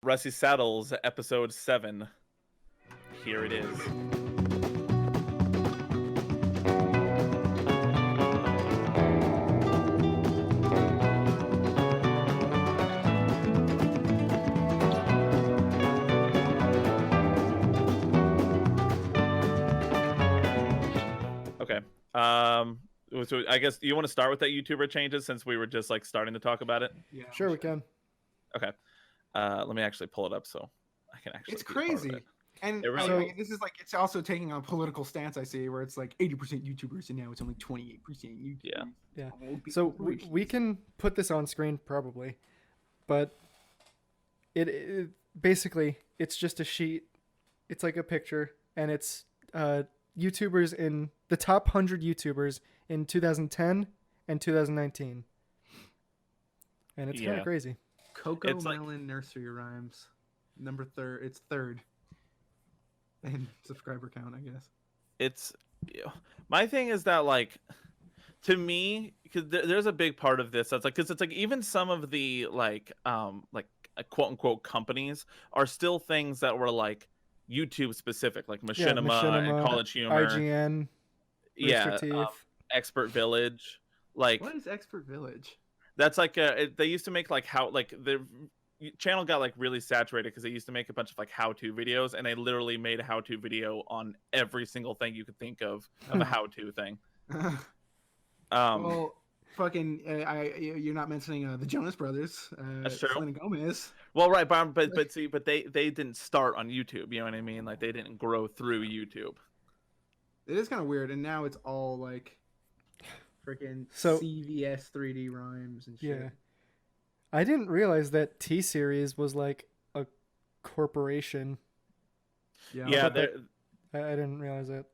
Rusty Saddles, episode 7. Here it is. Okay. So I guess you want to start with that YouTuber changes since we were just like starting to talk about it. Yeah, Sure, we can. Okay. Let me actually pull it up so I can actually. It's crazy. And It really- this is like, it's also taking on a political stance, I see, where it's like 80% YouTubers and now it's only 28% YouTubers. Yeah. Yeah. All big So corporations. we can put this on screen probably, but it basically it's just a sheet. It's like a picture, and it's YouTubers in the top 100 YouTubers in 2010 and 2019, and it's kind Yeah. of crazy. Coco It's like- Melon Nursery Rhymes. Number third. It's third. And subscriber count, I guess. It's my thing is that like to me because there's a big part of this that's like because it's like even some of the like quote unquote companies are still things that were like YouTube specific, like Machinima and College Humor, IGN, yeah, Rooster Teeth. Expert Village, like What is Expert Village? that's like they used to make like how like the channel got like really saturated because they used to make a bunch of like how-to videos, and they literally made a how-to video on every single thing you could think of a how-to thing. Well, fucking, you're not mentioning the Jonas Brothers. That's true. Selena Gomez. Well, right, but see, but they didn't start on YouTube. You know what I mean? Like they didn't grow through YouTube. It is kind of weird, and now it's all like freaking So- CVS 3D rhymes and shit. Yeah. I didn't realize that T Series was like a corporation. Yeah, but they're I didn't realize that.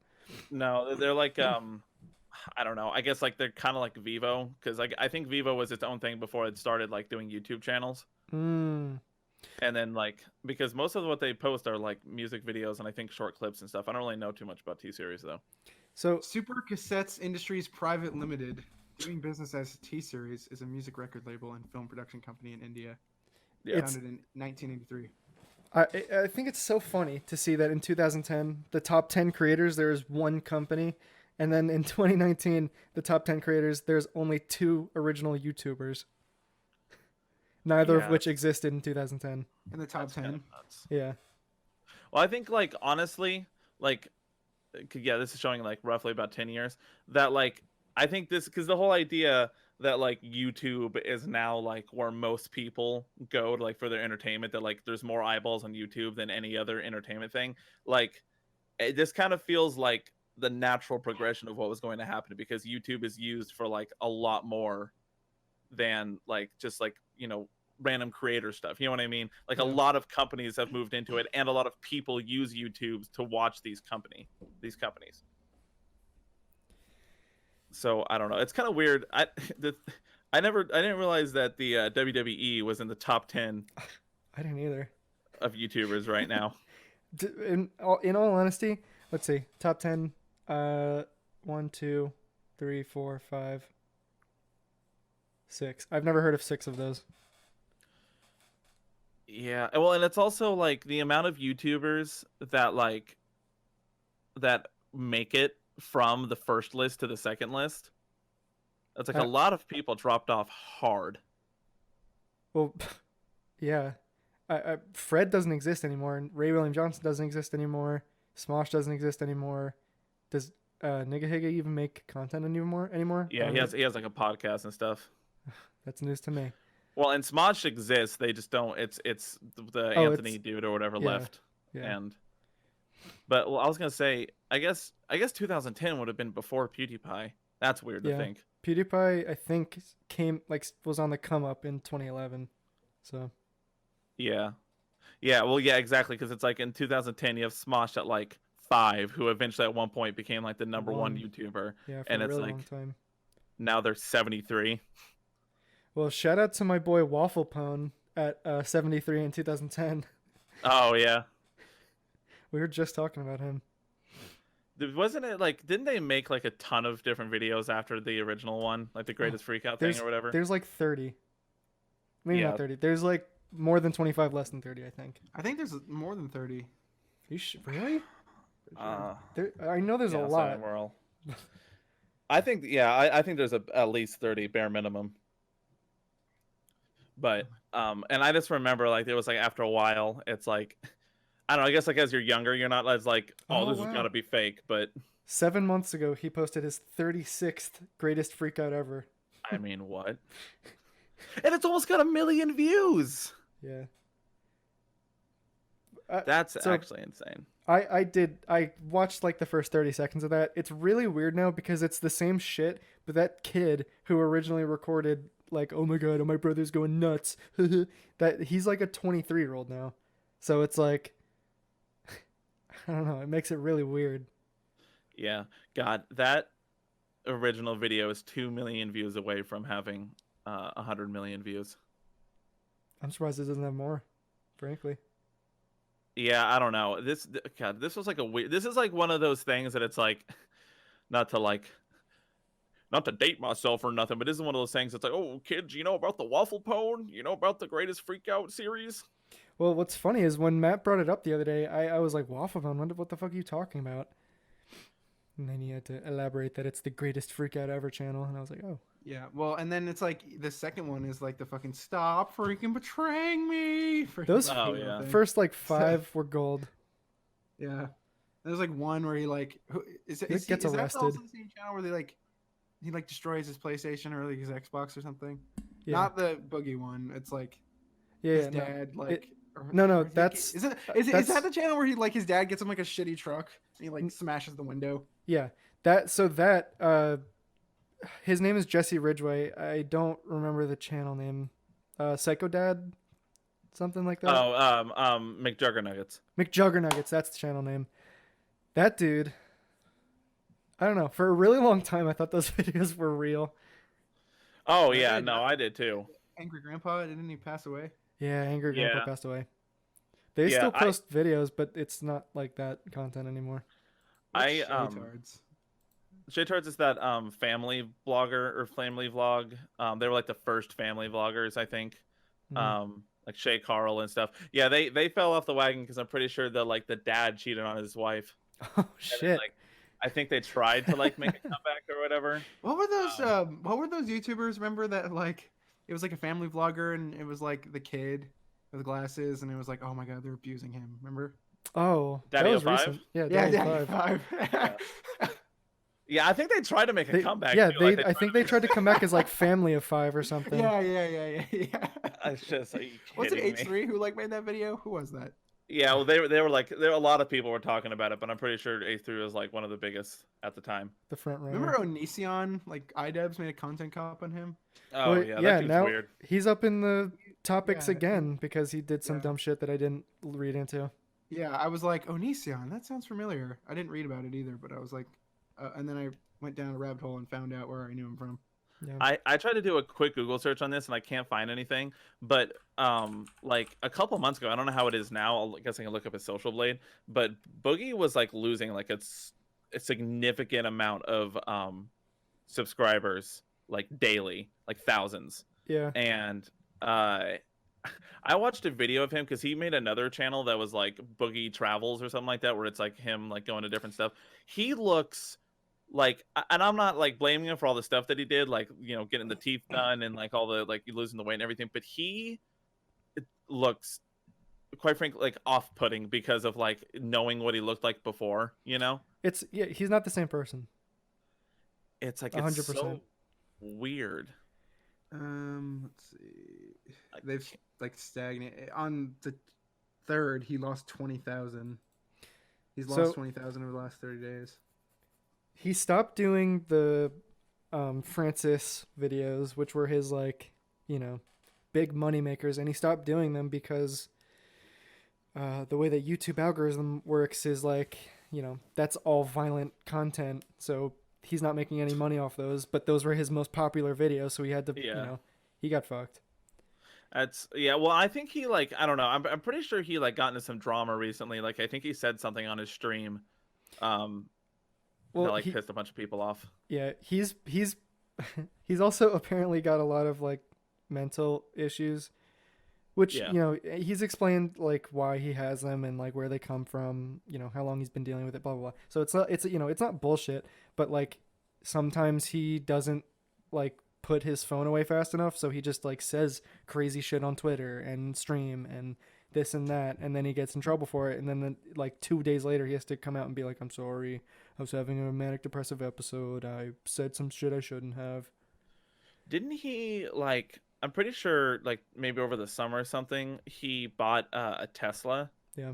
no, they're like I don't know. I guess like they're kind of like Vivo because like I think Vivo was its own thing before it started like doing YouTube channels. Mm. And then like because most of what they post are like music videos and I think short clips and stuff. I don't really know too much about T Series though. So Super Cassettes Industries Private Limited, doing business as T Series, is a music record label and film production company in India. Yeah. It's- Founded in 1983. I think it's so funny to see that in 2010, the top 10 creators, there is one company. And then in 2019, the top 10 creators, there's only 2 original YouTubers. Neither Yeah. of which existed in 2010. In the top That's 10. kind of nuts. Yeah. Well, I think like honestly, like yeah, this is showing like roughly about 10 years that like I think this because the whole idea that like YouTube is now like where most people go to like for their entertainment, that like there's more eyeballs on YouTube than any other entertainment thing. Like this kind of feels like the natural progression of what was going to happen because YouTube is used for like a lot more than like just like random creator stuff. You know what I mean? Like a Yeah. lot of companies have moved into it, and a lot of people use YouTube to watch these companies. So I don't know. It's kind of weird. I didn't realize that the WWE was in the top 10 I didn't either. of YouTubers right now. In all honesty, let's see. Top 10. 1, 2, 3, 4, 5, 6. I've never heard of 6 of those. Yeah, well, and it's also like the amount of YouTubers that make it from the first list to the second list. That's like a Uh, lot of people dropped off hard. Well, yeah. Fred doesn't exist anymore, and Ray William Johnson doesn't exist anymore. Smosh doesn't exist anymore. Does Nigga Higa even make content anymore? Yeah, he has like a podcast and stuff. That's news to me. Well, and Smosh exists. They just don't. It's the Oh, Anthony dude or whatever yeah, left. Yeah. But I was gonna say, I guess 2010 would have been before PewDiePie. That's weird to Yeah. think. PewDiePie, I think, was on the come up in 2011. So Yeah. Well, yeah, exactly. Because it's like in 2010, you have Smosh at like 5, who eventually at one point became like the number one One. YouTuber. yeah, for And a it's really like- long time. Now they're 73. Well, shout out to my boy Waffle Pone at 73 in 2010. Oh yeah. We were just talking about him. Wasn't it like? Didn't they make like a ton of different videos after the original one, like the Greatest Freakout thing or whatever? There's like 30. Maybe Yeah. not 30. There's like more than 25, less than 30, I think. I think there's more than 30. Really? Pretty sure. I know there's a Yeah, lot. We're all... I think, yeah, I think there's at least 30 bare minimum. But and I just remember like it was like after a while, it's like I don't know. I guess like as you're younger, you're not as like, oh, Oh, this has wow. got to be fake. But 7 months ago, he posted his 36th greatest freak out ever. I mean, what? And it's almost got 1 million views. Yeah. That's so- actually insane. I watched like the first 30 seconds of that. It's really weird now because it's the same shit, but that kid who originally recorded like, oh my god, my brother's going nuts, that he's like a 23-year-old now. So it's like, I don't know, it makes it really weird. Yeah, God, that original video is 2 million views away from having 100 million views. I'm surprised it doesn't have more, frankly. Yeah, I don't know. This was like a weird. This is like one of those things that it's like, not to date myself or nothing, but this is one of those things that's like, oh, kids, you know about the Waffle Pone? You know about the Greatest Freak Out series? Well, what's funny is when Matt brought it up the other day, I was like, Waffle Bone, what the fuck are you talking about? And then he had to elaborate that it's the Greatest Freak Out Ever channel, and I was like, oh. Yeah, well, and then it's like the second one is like the fucking stop freaking betraying me. freaking Those- fucking Oh, little yeah. thing. First like 5 were gold. Yeah, there's like one where he like is He is, gets is that arrested. also the same channel where they like he like destroys his PlayStation or like his Xbox or something? Yeah. Not the boogie one. It's like Yeah, his no. dad like. no, or is that's- is that's- that the channel where he like his dad gets him like a shitty truck and he like smashes the window? Yeah, his name is Jesse Ridgway. I don't remember the channel name. Psycho Dad, something like that. Oh, McJuggernuggets. McJuggernuggets, that's the channel name. That dude, I don't know. For a really long time, I thought those videos were real. Oh Yeah, yeah, yeah, no, I did too. Angry Grandpa, didn't he pass away? Yeah, Angry Grandpa Yeah. passed away. They Yeah, still post videos, but it's not like that content anymore. I Shaytards. Shaytards is that family blogger or family vlog. They were like the first family vloggers, I think. Like Shay Carl and stuff. Yeah, they fell off the wagon because I'm pretty sure that like the dad cheated on his wife. Oh And then, shit! like, I think they tried to like make a comeback or whatever. What were those YouTubers? Remember that like it was like a family vlogger and it was like the kid with glasses and it was like, oh my god, they're abusing him. Remember? Oh, Daddy that was 05? recent. Yeah, Yeah, Daddy Daddy 5. Five. Yeah, I think they tried to make a They- comeback. yeah, too. Like, I think they tried to come back as like Family of 5 or something. yeah. It's just like, Was it kidding me? H3 who like made that video? Who was that? Yeah, well, they were like there were a lot of people were talking about it, but I'm pretty sure A3 was like one of the biggest at the time. The front runner. Remember Onision? Like iDubbbz made a content cop on him. Oh Well, yeah, yeah, that dude's now weird. he's up in the topics Yeah. again because he did some Yeah. dumb shit that I didn't read into. Yeah, I was like Onision. That sounds familiar. I didn't read about it either, but I was like, and then I went down a rabbit hole and found out where I knew him from. Yeah. I tried to do a quick Google search on this and I can't find anything. But like a couple months ago, I don't know how it is now. I guess I can look up his Social Blade. But Boogie was like losing like a significant amount of subscribers like daily, like thousands. Yeah. And I watched a video of him because he made another channel that was like Boogie Travels or something like that, where it's like him like going to different stuff. He looks like, and I'm not like blaming him for all the stuff that he did, like, you know, getting the teeth done and like all the like losing the weight and everything, but it looks quite frankly like off-putting because of like knowing what he looked like before, you know. He's not the same person. It's like it's 100%. so weird. Let's see. They've like stagnated. On the 3rd, he lost 20,000. He's So- lost 20,000 over the last 30 days. He stopped doing the Francis videos, which were his like, you know, big money makers, and he stopped doing them because the way that YouTube algorithm works is like, you know, that's all violent content, so he's not making any money off those, but those were his most popular videos, so he had to, you Yeah. know, he got fucked. That's yeah. Well, I think he like I don't know. I'm pretty sure he like got into some drama recently. Like I think he said something on his stream, that like pissed a bunch of people off. Yeah, he's he's also apparently got a lot of like mental issues. Which, Yeah. you know, he's explained like why he has them and like where they come from, you know, how long he's been dealing with it, blah blah blah. So it's you know, it's not bullshit, but like sometimes he doesn't like put his phone away fast enough, so he just like says crazy shit on Twitter and stream and this and that, and then he gets in trouble for it, and then like 2 days later he has to come out and be like, I'm sorry, I was having a manic depressive episode, I said some shit I shouldn't have. Didn't he like? I'm pretty sure, like maybe over the summer or something, he bought a Tesla. Yeah.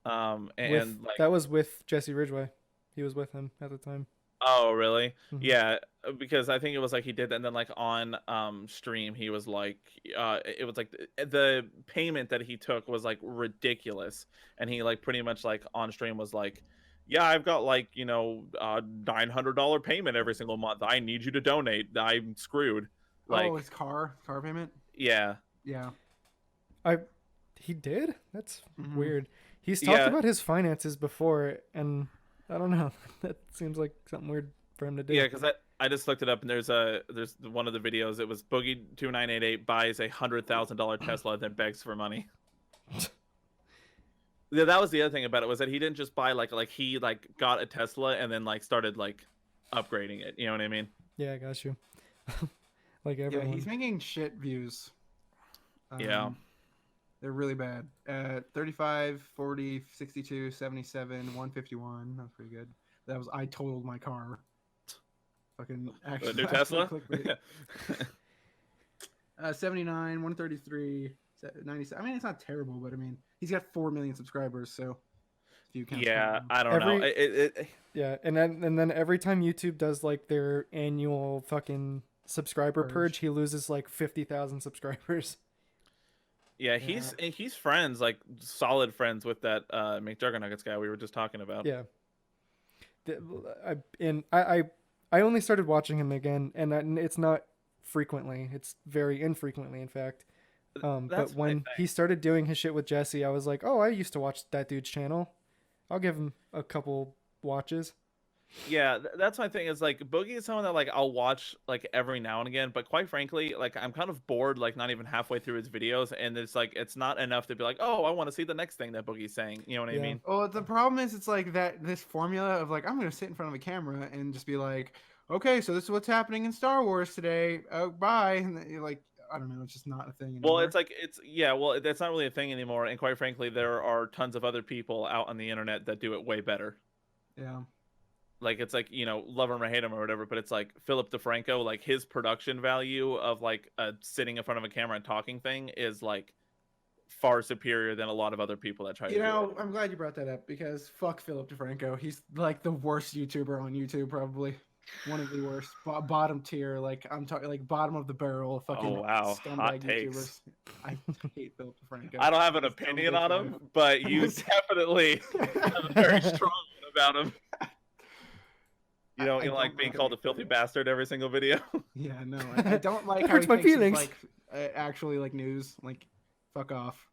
And like, That was with Jesse Ridgway. He was with him at the time. oh really? Mhm. Yeah, because I think it was like he did that, and then like on stream he was like, it was like the payment that he took was like ridiculous, and he like pretty much like on stream was like, yeah, I've got like $900 payment every single month. I need you to donate. I'm screwed. Like, Oh, his car payment. yeah. Yeah. He did? That's Mhm. weird. He's talked Yeah. about his finances before, and I don't know. That seems like something weird for him to do. Yeah, because I just looked it up, and there's one of the videos. It was Boogie2988 buys $100,000 Tesla, then begs for money. Yeah, that was the other thing about it, was that he didn't just buy like he like got a Tesla and then like started like upgrading it. You know what I mean? Yeah, I got you. Like Yeah, everyone. he's making shit views. Yeah. They're really bad. 35, 40, 62, 77, 151. That was pretty good. That was I totaled my car. Fucking The actually. new Tesla. clickbait. 79, 133, 97. I mean, it's not terrible, but I mean, he's got 4 million subscribers, so if you count. Yeah, I don't know. Yeah, and then every time YouTube does like their annual fucking subscriber purge, he loses like 50,000 subscribers. Yeah, he's friends, like solid friends with that McJuggernuggets guy we were just talking about. Yeah. I only started watching him again, and it's not frequently. It's very infrequently, in fact. But That's my when thing. he started doing his shit with Jesse, I was like, oh, I used to watch that dude's channel. I'll give him a couple watches. Yeah, that's my thing. Is like Boogie is someone that like I'll watch like every now and again, but quite frankly, like I'm kind of bored, like not even halfway through his videos, and it's like it's not enough to be like, oh, I want to see the next thing that Boogie's saying. You know what I Yeah. mean? Well, the problem is, it's like this formula of like, I'm gonna sit in front of a camera and just be like, okay, so this is what's happening in Star Wars today. Oh, bye. And then you're like, I don't know, it's just not a thing anymore. Well, it's like well, that's not really a thing anymore. And quite frankly, there are tons of other people out on the internet that do it way better. Yeah. Like it's like, love him or hate him or whatever, but it's like Philip DeFranco, like his production value of like sitting in front of a camera and talking thing is like far superior than a lot of other people that try to do it. I'm glad you brought that up, because fuck Philip DeFranco. He's like the worst YouTuber on YouTube, probably one of the worst, bottom tier. Like I'm talking like bottom of the barrel, fucking Oh, wow. scumbag Hot takes. YouTubers. I hate Philip DeFranco. I don't have an He's opinion dumb on as him, fuck. but you definitely have a very strong one about him. I Like don't being like called a him. filthy bastard every single video. Yeah, no, I don't like That how hurts he my thinks it's, feelings. like actually like news. Like, fuck off.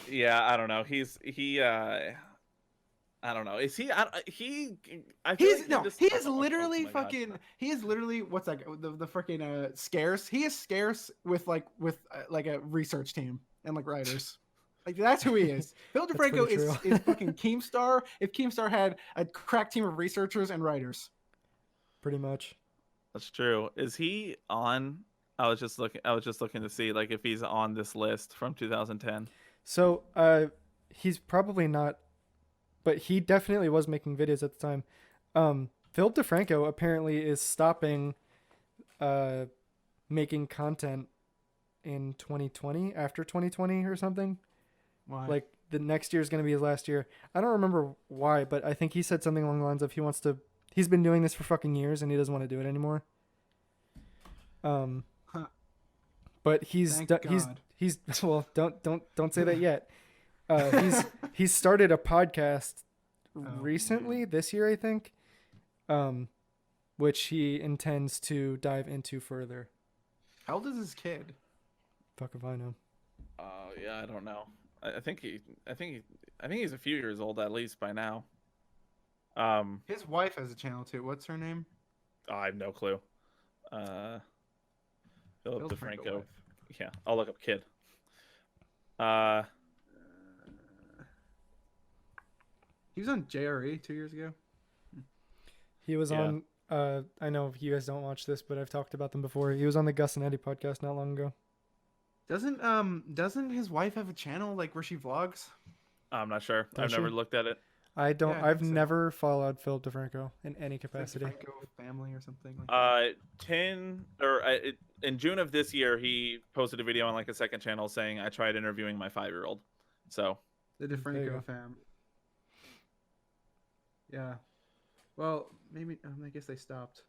Yeah, I don't know. I don't know. Is he? I feel like just- He is oh literally my God. fucking. He is literally what's that? The freaking scarce. He is scarce with like a research team and like writers. Like that's who he is. Phil That's DeFranco pretty is true. fucking Keemstar. If Keemstar had a crack team of researchers and writers. Pretty much. That's true. Is he on? I was just looking to see like if he's on this list from 2010. So, he's probably not, but he definitely was making videos at the time. Philip DeFranco apparently is stopping making content in 2020, after 2020 or something. Why? Like the next year is going to be his last year. I don't remember why, but I think he said something along the lines of he's been doing this for fucking years and he doesn't want to do it anymore. But Thank God. he's well, don't say that yet. He's started a podcast recently this year, I think, which he intends to dive into further. How old is his kid? Fuck if I know. Yeah, I don't know. I think he's a few years old at least by now. His wife has a channel too. What's her name? I have no clue. Philip Phil DeFranco DeFranco. wife. Yeah, I'll look up Kid. Uh, He was on JRE 2 years ago. He was Yeah. on. I know you guys don't watch this, but I've talked about them before. He was on the Gus and Eddie podcast not long ago. Doesn't his wife have a channel like where she vlogs? I'm not sure. Does I've never she? looked at it. I don't. Yeah, I I've think so. never followed Philip DeFranco in any It's like capacity. DeFranco family or something like that. 10 or in June of this year, he posted a video on like a second channel saying I tried interviewing my 5-year-old. So The There you go. DeFranco fam. Yeah. Well, maybe I guess they stopped.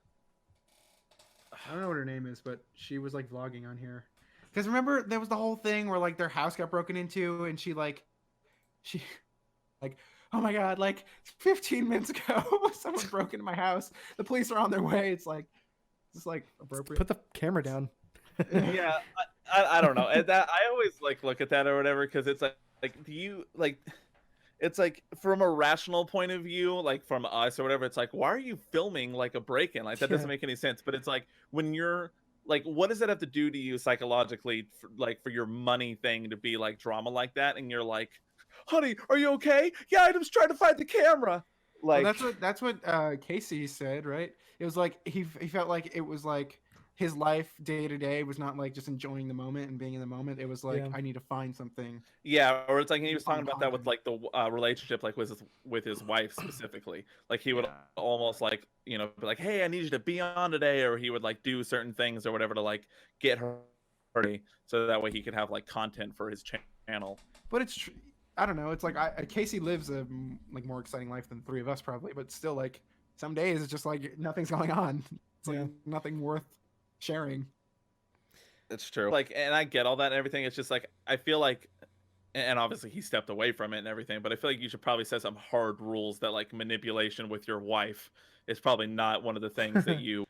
I don't know what her name is, but she was like vlogging on here. Because remember, there was the whole thing where like their house got broken into, and she like, oh my god, like 15 minutes ago, someone broke into my house. The police are on their way. It's like appropriate. Put the camera down. yeah, I don't know. And that I always like look at that or whatever because it's like do you like it's like from a rational point of view, like from us or whatever, it's like why are you filming like a break-in? Like that doesn't Yeah. make any sense. But it's like when you're like, what does that have to do to you psychologically, for your money thing to be like drama like that? And you're like, honey, are you okay? Yeah, I was trying to find the camera. Like Well, that's what Casey said, right? It was like he felt like it was like his life day to day was not like just enjoying the moment and being in the moment. It was like Yeah. I need to find something. yeah, or it's like he was On talking about that with content. like the relationship like with his wife specifically. Like he would Yeah. almost like be like, hey, I need you to be on today, or he would like do certain things or whatever to like get her ready, so that way he could have like content for his channel. But it's I don't know. It's like Casey lives a like more exciting life than the three of us probably, but still like some days it's just like nothing's going on. It's like Yeah. nothing worth sharing. It's true. Like, and I get all that and everything. It's just like I feel like, and obviously he stepped away from it and everything. But I feel like you should probably set some hard rules that like manipulation with your wife is probably not one of the things that you.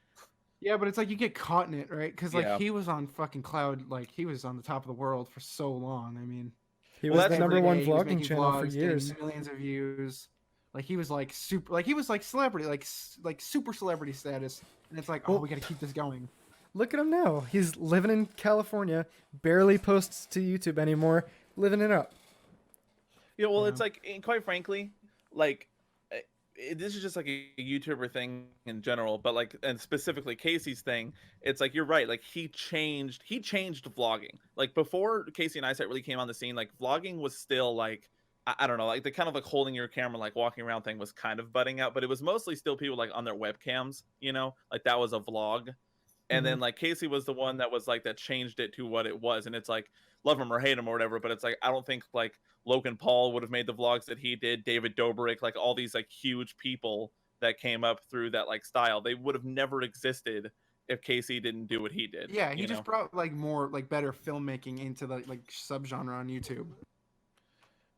Yeah, but it's like you get caught in it, right? Because like Yeah. he was on fucking cloud, like he was on the top of the world for so long. I mean, He Well, was that's the number every one day he was vlogging making channel for vlogs, getting years. millions of views. Like he was like super, like he was like celebrity, like super celebrity status. And it's like, oh, Well- we got to keep this going. Look at him now. He's living in California, barely posts to YouTube anymore, living it up. Yeah, well, Yeah. it's like, and quite frankly, like this is just like a YouTuber thing in general, but like, and specifically Casey's thing, it's like you're right. Like he changed vlogging. Like before Casey and I really came on the scene, like vlogging was still like I don't know, like the kind of like holding your camera, like walking around thing was kind of budding out, but it was mostly still people like on their webcams, like that was a vlog. And then like Casey was the one that was like that changed it to what it was, and it's like love him or hate him or whatever, but it's like I don't think like Logan Paul would have made the vlogs that he did, David Dobrik, like all these like huge people that came up through that like style, they would have never existed if Casey didn't do what he did. Yeah, he you just know? brought like more like better filmmaking into the like subgenre on YouTube.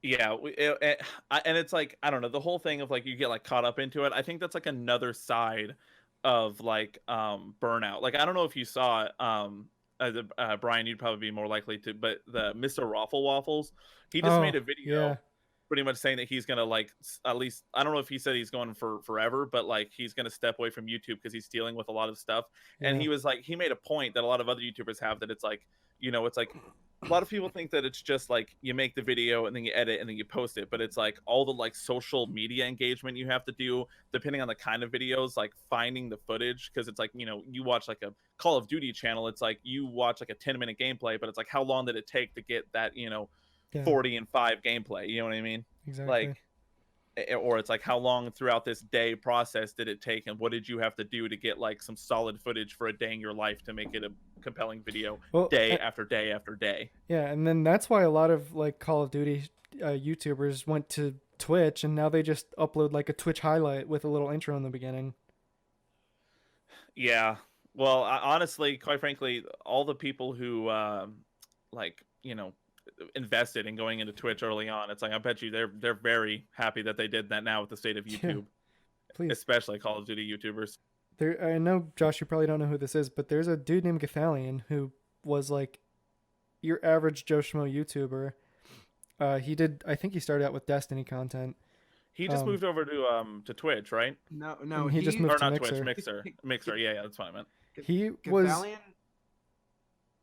Yeah, and it's like I don't know, the whole thing of like you get like caught up into it. I think that's like another side of like burnout. Like I don't know if you saw it, Brian, you'd probably be more likely to, but the Mr. Raffle Waffles, he just made a video Yeah. pretty much saying that he's gonna like at least I don't know if he said he's going for forever, but like he's gonna step away from YouTube because he's dealing with a lot of stuff. And Yeah. he was like, he made a point that a lot of other YouTubers have, that it's like, it's like a lot of people think that it's just like you make the video and then you edit and then you post it, but it's like all the like social media engagement you have to do depending on the kind of videos, like finding the footage, because it's like you watch like a Call of Duty channel, it's like you watch like a 10-minute gameplay, but it's like how long did it take to get that Yeah. 40 and 5 gameplay, you know what I mean? Exactly. Like or it's like how long throughout this day process did it take, and what did you have to do to get like some solid footage for a day in your life to make it a compelling video Well, day after day after day. yeah, and then that's why a lot of like Call of Duty YouTubers went to Twitch, and now they just upload like a Twitch highlight with a little intro in the beginning. Yeah, well, honestly, quite frankly, all the people who invested in going into Twitch early on, it's like I bet you they're very happy that they did that now with the state of Yeah. YouTube, Please. especially Call of Duty YouTubers. I know, Josh, you probably don't know who this is, but there's a dude named Gathalion who was like your average Joe Schmo YouTuber. I think he started out with Destiny content. He just moved over to Twitch, right? No, He just moved Or to not Mixer. Twitch, Mixer. Yeah, that's what I meant. He was Gathalion,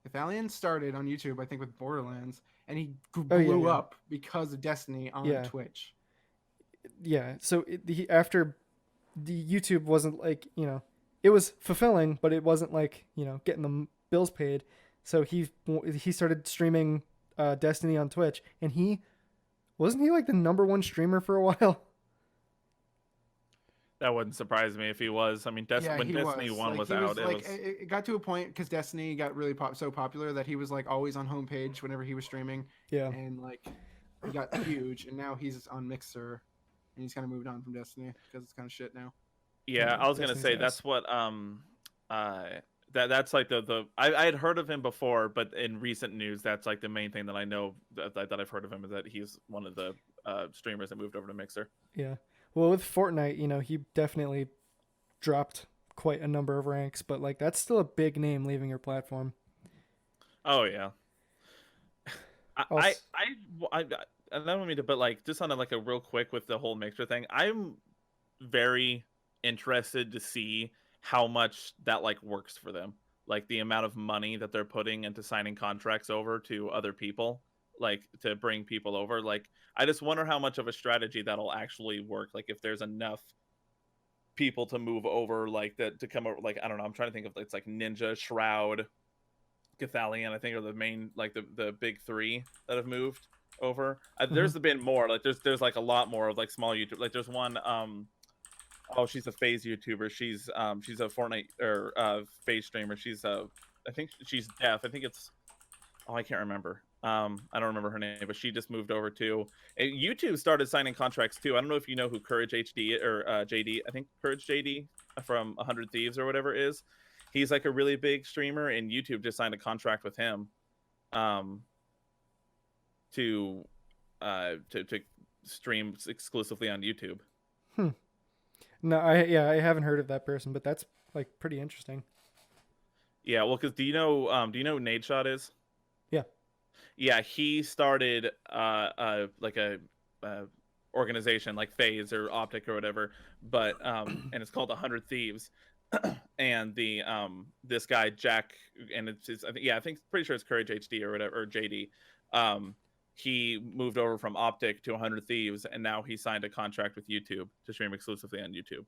Ithalian started on YouTube, I think, with Borderlands, and he Oh, yeah, blew yeah. up because of Destiny on Yeah. Twitch. Yeah. So after the YouTube wasn't like, it was fulfilling, but it wasn't like, getting the bills paid. So he started streaming Destiny on Twitch, and he wasn't he like the number one streamer for a while. That wouldn't surprise me if he was. I mean, Yeah, when he Destiny was. 1 Like was he was out, it like was. it got to a point because Destiny got really so popular that he was like always on homepage whenever he was streaming, Yeah. and like he got huge, and now he's on Mixer, and he's kind of moved on from Destiny because it's kind of shit now. Yeah, Yeah, I was gonna Destiny's say ass. that's what that's like I had heard of him before, but in recent news, that's like the main thing that I know that I've heard of him is that he's one of the streamers that moved over to Mixer. Yeah. Well, with Fortnite, he definitely dropped quite a number of ranks, but like that's still a big name leaving your platform. Oh yeah. I Also, I don't mean to, but like just on a, like a real quick with the whole Mixer thing, I'm very interested to see how much that like works for them, like the amount of money that they're putting into signing contracts over to other people, like to bring people over. Like I just wonder how much of a strategy that'll actually work, like if there's enough people to move over, like that to come over. Like I don't know, I'm trying to think of, it's like Ninja, Shroud, Cathalion, I think are the main, like the big three that have moved over. There's been more, like there's like a lot more of like small YouTube, like there's one oh, she's a phase YouTuber. She's a Fortnite or phase streamer. She's I think she's deaf. I think it's, oh, I can't remember. I don't remember her name, but she just moved over to YouTube. Started signing contracts too. I don't know if you know who Courage HD or JD. I think Courage JD from 100 Thieves or whatever it is. He's like a really big streamer, and YouTube just signed a contract with him, to stream exclusively on YouTube. no, I haven't heard of that person, but that's like pretty interesting. Yeah, well, because do you know who Nadeshot is? Yeah. Yeah, he started like a organization like Phase or Optic or whatever, but and it's called 100 Thieves. And the this guy Jack, and it's I think pretty sure it's Courage HD or whatever, or JD. He moved over from Optic to 100 Thieves, and now he signed a contract with YouTube to stream exclusively on YouTube.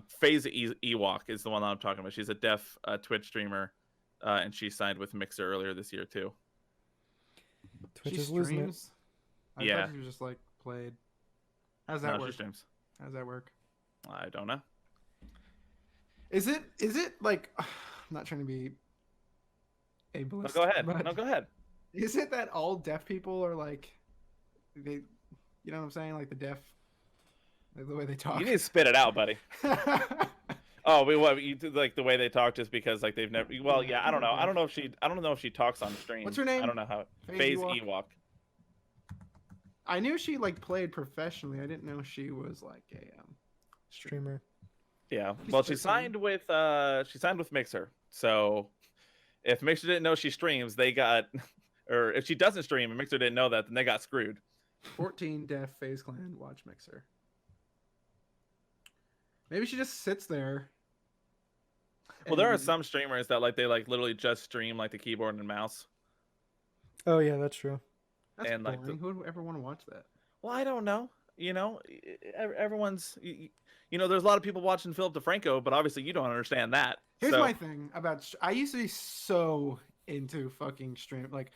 FaZe Ewok is the one that I'm talking about. She's a deaf Twitch streamer, and she signed with Mixer earlier this year too. Twitch She is losing it. streams. I Yeah. thought she was just like played. How's that No, work? she streams. How's that work? I don't know. Is it like I'm not trying to be No, ableist. go ahead. But No, go ahead. is it that all deaf people are like they, you know what I'm saying, like the deaf, like the way they talk? You need to spit it out, buddy. Oh, what you do, like the way they talk, just because like they've never. Well, yeah, I don't know. I don't know if she talks on stream. What's her name? I don't know how. FaZe FaZe Ewok? Ewok. I knew she like played professionally. I didn't know she was like a Streamer. Yeah. She's Well, she 13. signed with Mixer. So if Mixer didn't know she streams, they got, or if she doesn't stream and Mixer didn't know that, then they got screwed. 14 deaf FaZe Clan watch Mixer. Maybe she just sits there. Well, there are and- some streamers that like they like literally just stream like the keyboard and mouse. Oh yeah, that's true. That's and, like, boring. Who would ever want to watch that? Well, I don't know. You know, everyone's. You know, there's a lot of people watching Philip DeFranco, but obviously you don't understand that. Here's So- my thing about. I used to be so into fucking stream. Like,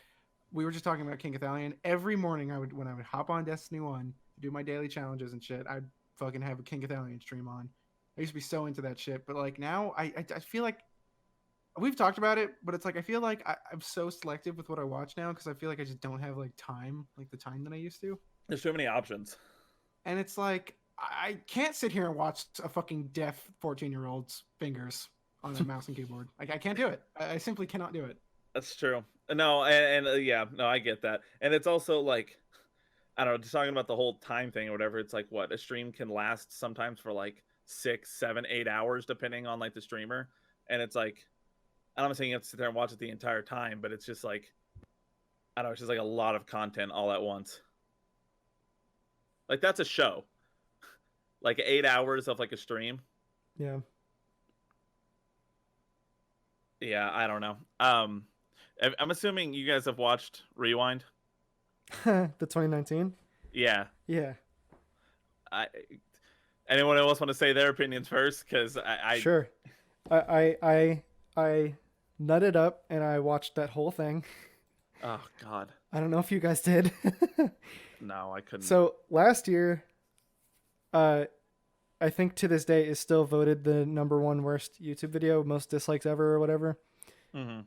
we were just talking about King Cathalion. Every morning, when I would hop on Destiny 1, do my daily challenges and shit, I'd fucking have a King Cathalion stream on. I used to be so into that shit, but like now, I feel like we've talked about it, but it's like I feel like I'm so selective with what I watch now because I feel like I just don't have like time, like the time that I used to. There's too many options. And it's like I can't sit here and watch a fucking deaf 14-year-old's fingers on a mouse and keyboard. Like I can't do it. I simply cannot do it. That's true. No, and yeah, no, I get that. And it's also like, I don't know, just talking about the whole time thing or whatever. It's like what a stream can last sometimes for like 6, 7, 8 hours, depending on like the streamer. And it's like, I'm not saying you have to sit there and watch it the entire time, but it's just like, I don't know, it's just like a lot of content all at once. Like that's a show. Like 8 hours of like a stream. Yeah. Yeah, I don't know. I'm assuming you guys have watched Rewind. The 2019. Yeah. Yeah, I anyone else want to say their opinions first? Because sure. I nutted up and I watched that whole thing. oh god, I don't know if you guys did. no, I couldn't. So last year, uh, I think to this day is still voted the number one worst YouTube video, most dislikes ever or whatever. Hmm.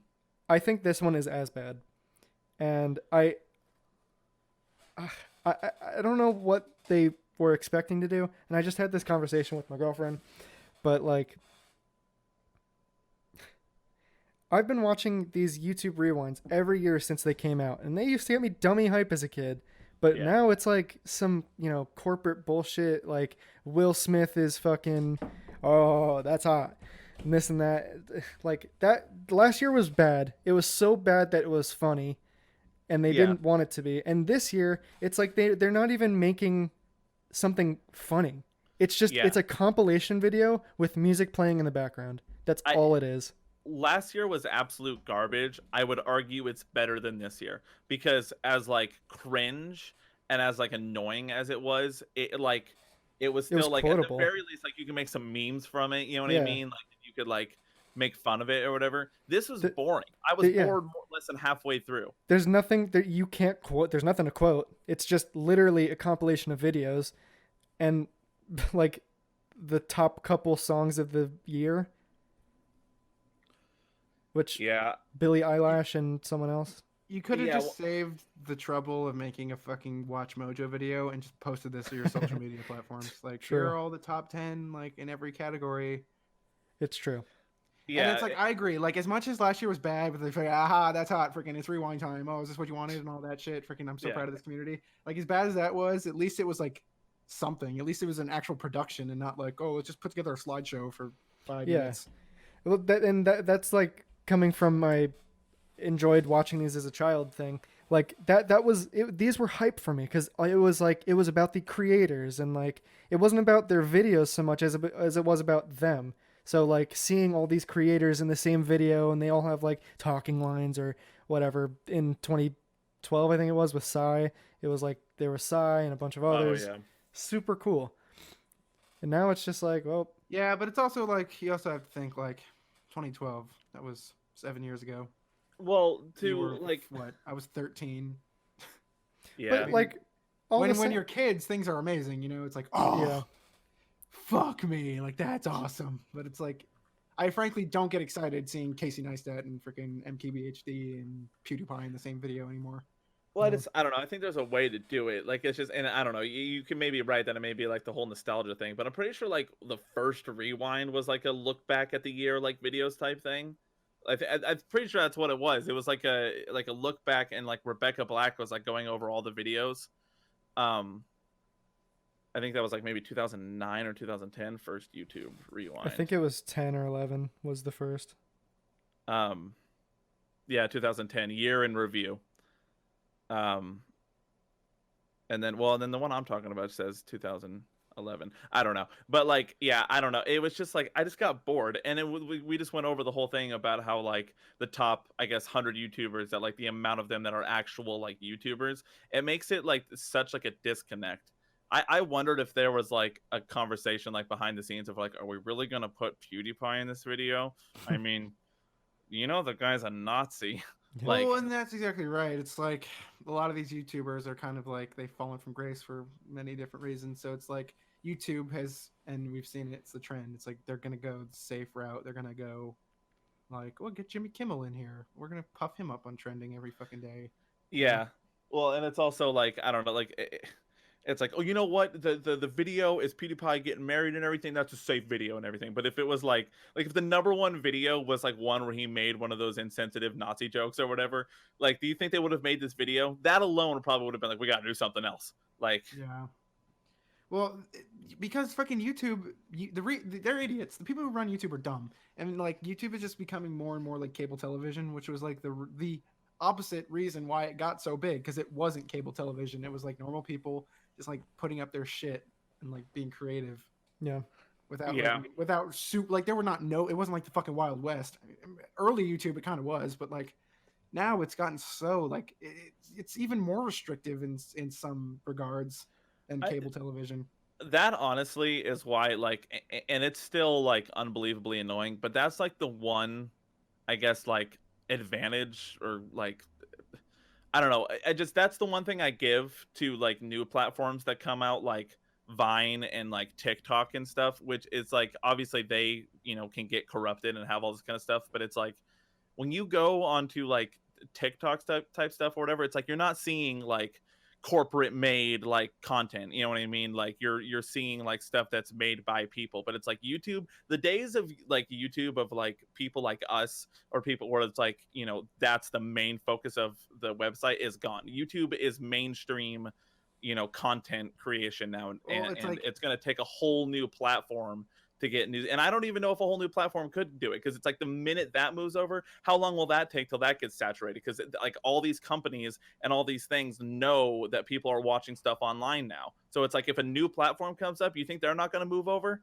I think this one is as bad, and I I don't know what they were expecting to do, and I just had this conversation with my girlfriend, but like I've been watching these YouTube rewinds every year since they came out, and they used to get me dummy hype as a kid. But Yeah. now it's like some, corporate bullshit. Like Will Smith is fucking, oh, that's hot, and this and that. Like that last year was bad. It was so bad that it was funny, and they Yeah. didn't want it to be. And this year, it's like they're not even making something funny. It's just Yeah. it's a compilation video with music playing in the background. That's I all it is. Last year was absolute garbage. I would argue it's better than this year because as like cringe and as like annoying as it was, it was It was still like at the quotable. very least like you can make some memes from it. You know what I Yeah. mean? Like you could like make fun of it or whatever. This was The, boring. I was yeah. bored more or less than halfway through. There's nothing that you can't quote. There's nothing to quote. It's just literally a compilation of videos, and like the top couple songs of the year, which Yeah. Billie Eilish and someone else. You could have Yeah, just saved the trouble of making a fucking Watch Mojo video and just posted this to your social media platforms. Like, here True. are all the top 10, like, in every category. It's true. Yeah. And it's like, I agree. Like, as much as last year was bad, with like, aha, that's hot, freaking, it's rewind time. Oh, is this what you wanted? And all that shit. Freaking, I'm so Yeah. proud of this community. Like, as bad as that was, at least it was like something. At least it was an actual production and not like, oh, let's just put together a slideshow for 5 minutes. Well, that's like coming from my enjoyed watching these as a child thing. Like that was it, these were hype for me because it was about the creators, and like it wasn't about their videos so much as it was about them. So like seeing all these creators in the same video and they all have like talking lines or whatever. In 2012 I think it was with Psy, it was like there was Psy and a bunch of Oh others. yeah. Super cool. And now it's just like, well, Yeah, but it's also like, you also have to think, like, 2012, that was 7 years ago. Well, You to were, like what? I was 13. yeah. but like all the when same, you're kids, things are amazing. It's like, oh, yeah. fuck me, like that's awesome. But it's like, I frankly don't get excited seeing Casey Neistat and freaking MKBHD and PewDiePie in the same video anymore. Well, No. I don't know. I think there's a way to do it. Like it's just, and I don't know. You can maybe write that it may be like the whole nostalgia thing, but I'm pretty sure like the first rewind was like a look back at the year, like videos type thing. I'm pretty sure that's what it was. It was like a look back, and like Rebecca Black was like going over all the videos. I think that was like maybe 2009 or 2010 first YouTube rewind. I think it was 10 or 11 was the first. Yeah, 2010 year in review. And then the one I'm talking about says 2011. I don't know, but like, yeah, I don't know. It was just like I just got bored, and we just went over the whole thing about how like the top, I guess, 100 YouTubers, that like the amount of them that are actual like YouTubers, it makes it like such like a disconnect. I wondered if there was like a conversation like behind the scenes of like, are we really gonna put PewDiePie in this video? I mean, the guy's a Nazi. Like, Well, and that's exactly right. It's like a lot of these YouTubers are kind of like they've fallen from grace for many different reasons. So it's like YouTube has, and we've seen it's the trend. It's like they're gonna go the safe route. They're gonna go like, well, get Jimmy Kimmel in here. We're gonna puff him up on trending every fucking day. yeah. Well, and it's also like, I don't know, like it's like, oh, you know what? The video is PewDiePie getting married and everything. That's a safe video and everything. But if it was like if the number one video was like one where he made one of those insensitive Nazi jokes or whatever, like, do you think they would have made this video? That alone probably would have been like, we got to do something else. Like, Yeah. Well, because fucking YouTube, they're idiots. The people who run YouTube are dumb, and like YouTube is just becoming more and more like cable television, which was like the opposite reason why it got so big, because it wasn't cable television. It was like normal people just like putting up their shit and like being creative. Yeah. without Yeah. without soup. Like there were not no. It wasn't like the fucking Wild West. Early YouTube, it kind of was, but like now it's gotten so like it's even more restrictive in some regards than I, cable television. that honestly is why like and it's still like unbelievably annoying, but that's like the one, I guess, like advantage or like I don't know. I just that's the one thing I give to like new platforms that come out like Vine and like TikTok and stuff, which is like obviously they, can get corrupted and have all this kind of stuff, but it's like when you go onto like TikTok type stuff or whatever, it's like you're not seeing like corporate made like content. You know what I mean? Like you're seeing like stuff that's made by people. But it's like YouTube, the days of like YouTube of like people like us or people where it's like, that's the main focus of the website is gone. YouTube is mainstream, content creation now, Well, and, it's and like it's going to take a whole new platform to get news. And I don't even know if a whole new platform could do it because it's like the minute that moves over, how long will that take till that gets saturated? Because like all these companies and all these things know that people are watching stuff online now. So it's like if a new platform comes up, you think they're not going to move over?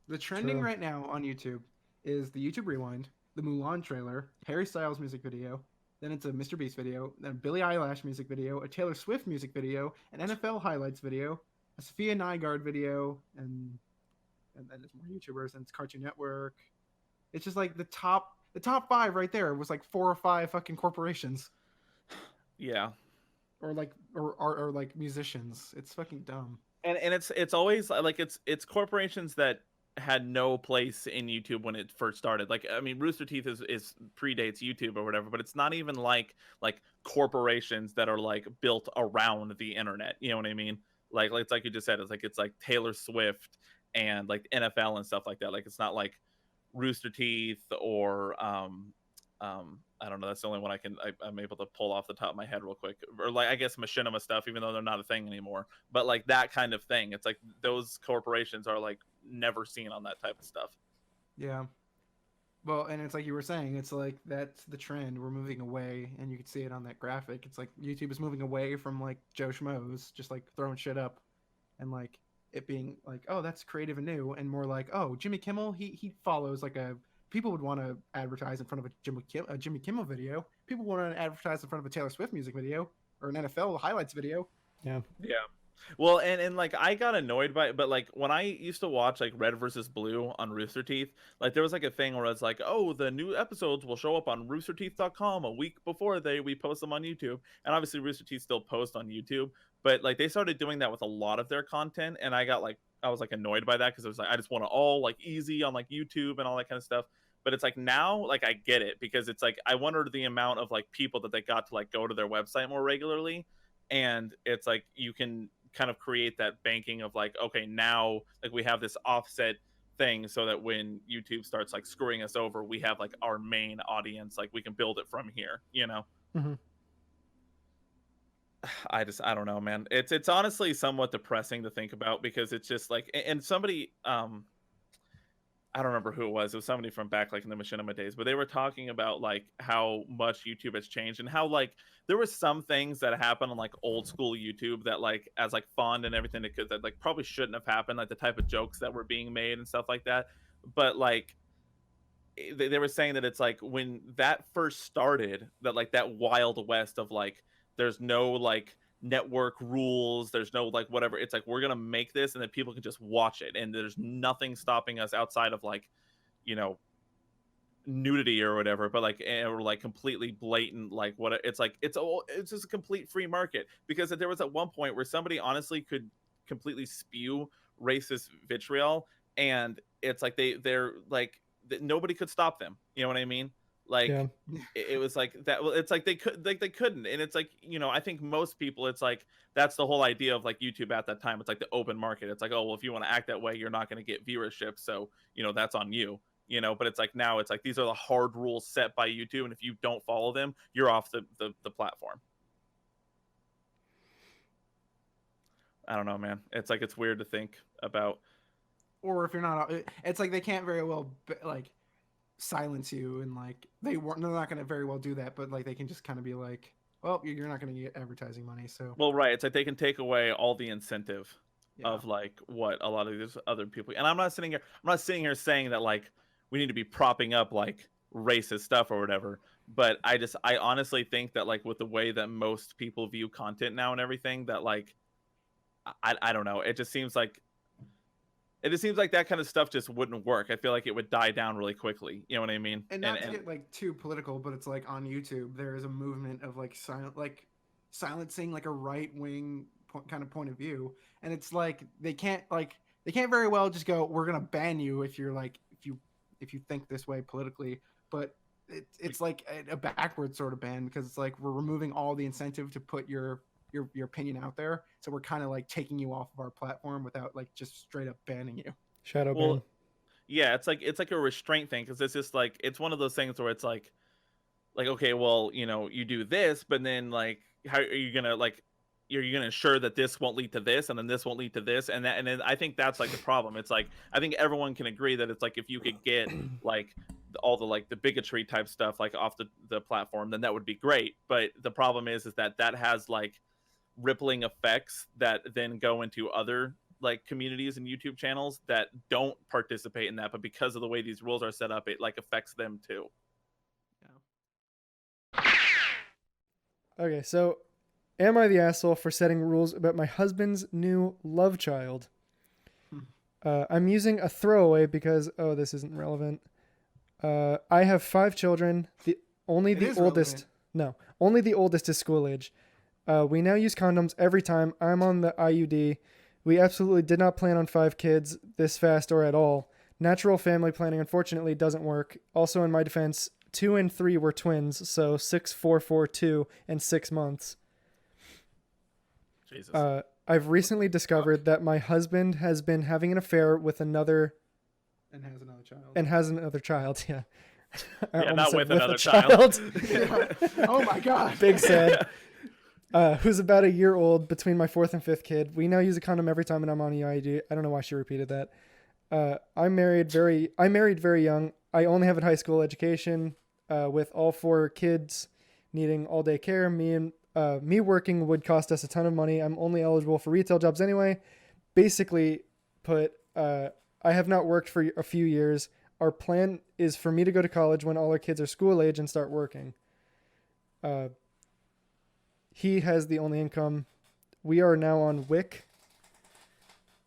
the trending True. right now on YouTube is the YouTube Rewind, the Mulan trailer, Harry Styles music video, then it's a Mr. Beast video, then a Billie Eilish music video, a Taylor Swift music video, an NFL highlights video, a Sophia Nygaard video, and then there's more YouTubers and it's Cartoon Network. It's just like the top five right there was like 4 or 5 fucking corporations Yeah. or like or like musicians. It's fucking dumb. And it's always like it's corporations that had no place in YouTube when it first started. Like I mean, Rooster Teeth is predates YouTube or whatever, but it's not even like corporations that are like built around the internet. You know what I mean? Like it's like you just said, it's like Taylor Swift and like NFL and stuff like that. Like it's not like Rooster Teeth or I don't know. That's the only one I'm able to pull off the top of my head real quick. Or like I guess Machinima stuff, even though they're not a thing anymore. But like that kind of thing, it's like those corporations are like never seen on that type of stuff. Yeah. Well, and it's like you were saying, it's like that's the trend. We're moving away, and you can see it on that graphic. It's like YouTube is moving away from like Joe Schmoes, just like throwing shit up, and like it being like, oh, that's creative and new, and more like, oh, Jimmy Kimmel, he follows like a people would want to advertise in front of a Jimmy Kimmel video. People want to advertise in front of a Taylor Swift music video or an NFL highlights video. Yeah. Yeah. Well, and like I got annoyed by it, but like when I used to watch like Red versus Blue on Rooster Teeth, like there was like a thing where it's like, oh, the new episodes will show up on roosterteeth.com a week before we post them on YouTube. And obviously Rooster Teeth still post on YouTube, but like they started doing that with a lot of their content, and I was like annoyed by that because it was like I just want it all like easy on like YouTube and all that kind of stuff. But it's like now like I get it because it's like I wonder the amount of like people that they got to like go to their website more regularly, and it's like you can kind of create that banking of like, okay, now like we have this offset thing so that when YouTube starts like screwing us over, we have like our main audience, like we can build it from here. Hmm. I don't know, man. It's honestly somewhat depressing to think about because it's just like, and somebody I don't remember who it was. It was somebody from back like in the Machinima days, but they were talking about like how much YouTube has changed and how like there were some things that happened on like old school YouTube that like as like fun and everything that like probably shouldn't have happened, like the type of jokes that were being made and stuff like that. But like they were saying that it's like when that first started, that like that wild west of like there's no like network rules, there's no like whatever, it's like we're gonna make this and then people can just watch it and there's nothing stopping us outside of like you know nudity or whatever, but like or like completely blatant like what it's like it's just a complete free market because there was at one point where somebody honestly could completely spew racist vitriol, and it's like they're like nobody could stop them, you know what I mean? Like Yeah. it was like that. Well, it's like they couldn't, and it's like I think most people, it's like that's the whole idea of like YouTube at that time. It's like the open market. It's like, oh well, if you want to act that way, you're not going to get viewership, so that's on you. But it's like now it's like these are the hard rules set by YouTube, and if you don't follow them, you're off the platform. I don't know, man. It's like it's weird to think about. Or if you're not, it's like they can't very well like silence you, and like they're not going to very well do that, but like they can just kind of be like, well, you're not going to get advertising money, so Well, right. It's like they can take away all the incentive. of like what a lot of these other people. And I'm not sitting here saying that like we need to be propping up like racist stuff or whatever. But I honestly think that like with the way that most people view content now and everything, that like I don't know. It just seems like that kind of stuff just wouldn't work. I feel like it would die down really quickly. You know what I mean? And not to get like too political, but it's like on YouTube there is a movement of like silencing like a right wing kind of point of view, and it's like they can't very well just go, we're gonna ban you if you're like if you think this way politically, but it's like a backward sort of ban, because it's like we're removing all the incentive to put your opinion out there, so we're kind of like taking you off of our platform without like just straight up banning you. Shadow ban. Yeah, it's like a restraint thing, because it's just like it's one of those things where it's like okay, well, you know, you do this, but then like how are you gonna like you're gonna ensure that this won't lead to this, and then this won't lead to this, and then I think that's like the problem. It's like I think everyone can agree that it's like if you could get like all the like the bigotry type stuff like off the platform, then that would be great. But the problem is that has like rippling effects that then go into other like communities and YouTube channels that don't participate in that, but because of the way these rules are set up, it like affects them too. Okay, so am I the asshole for setting rules about my husband's new love child? I'm using a throwaway because this isn't relevant. I have 5 children. Only the oldest is school age. We now use condoms every time I'm on the IUD. We absolutely did not plan on 5 kids this fast or at all. Natural family planning, unfortunately, doesn't work. Also, in my defense, 2 and 3 were twins, so 6, 4, 4, 2, and 6 months. Jesus. I've recently discovered that my husband has been having an affair with another... And has another child. And has another child, yeah. Yeah, not with another child. Oh my god. Big sad. Who's about a year old, between my 4th and 5th kid. We now use a condom every time and I'm on EID. I don't know why she repeated that. I married very young. I only have a high school education, with all 4 kids needing all day care. Me working would cost us a ton of money. I'm only eligible for retail jobs anyway. Basically put, I have not worked for a few years. Our plan is for me to go to college when all our kids are school age and start working. He has the only income. We are now on WIC,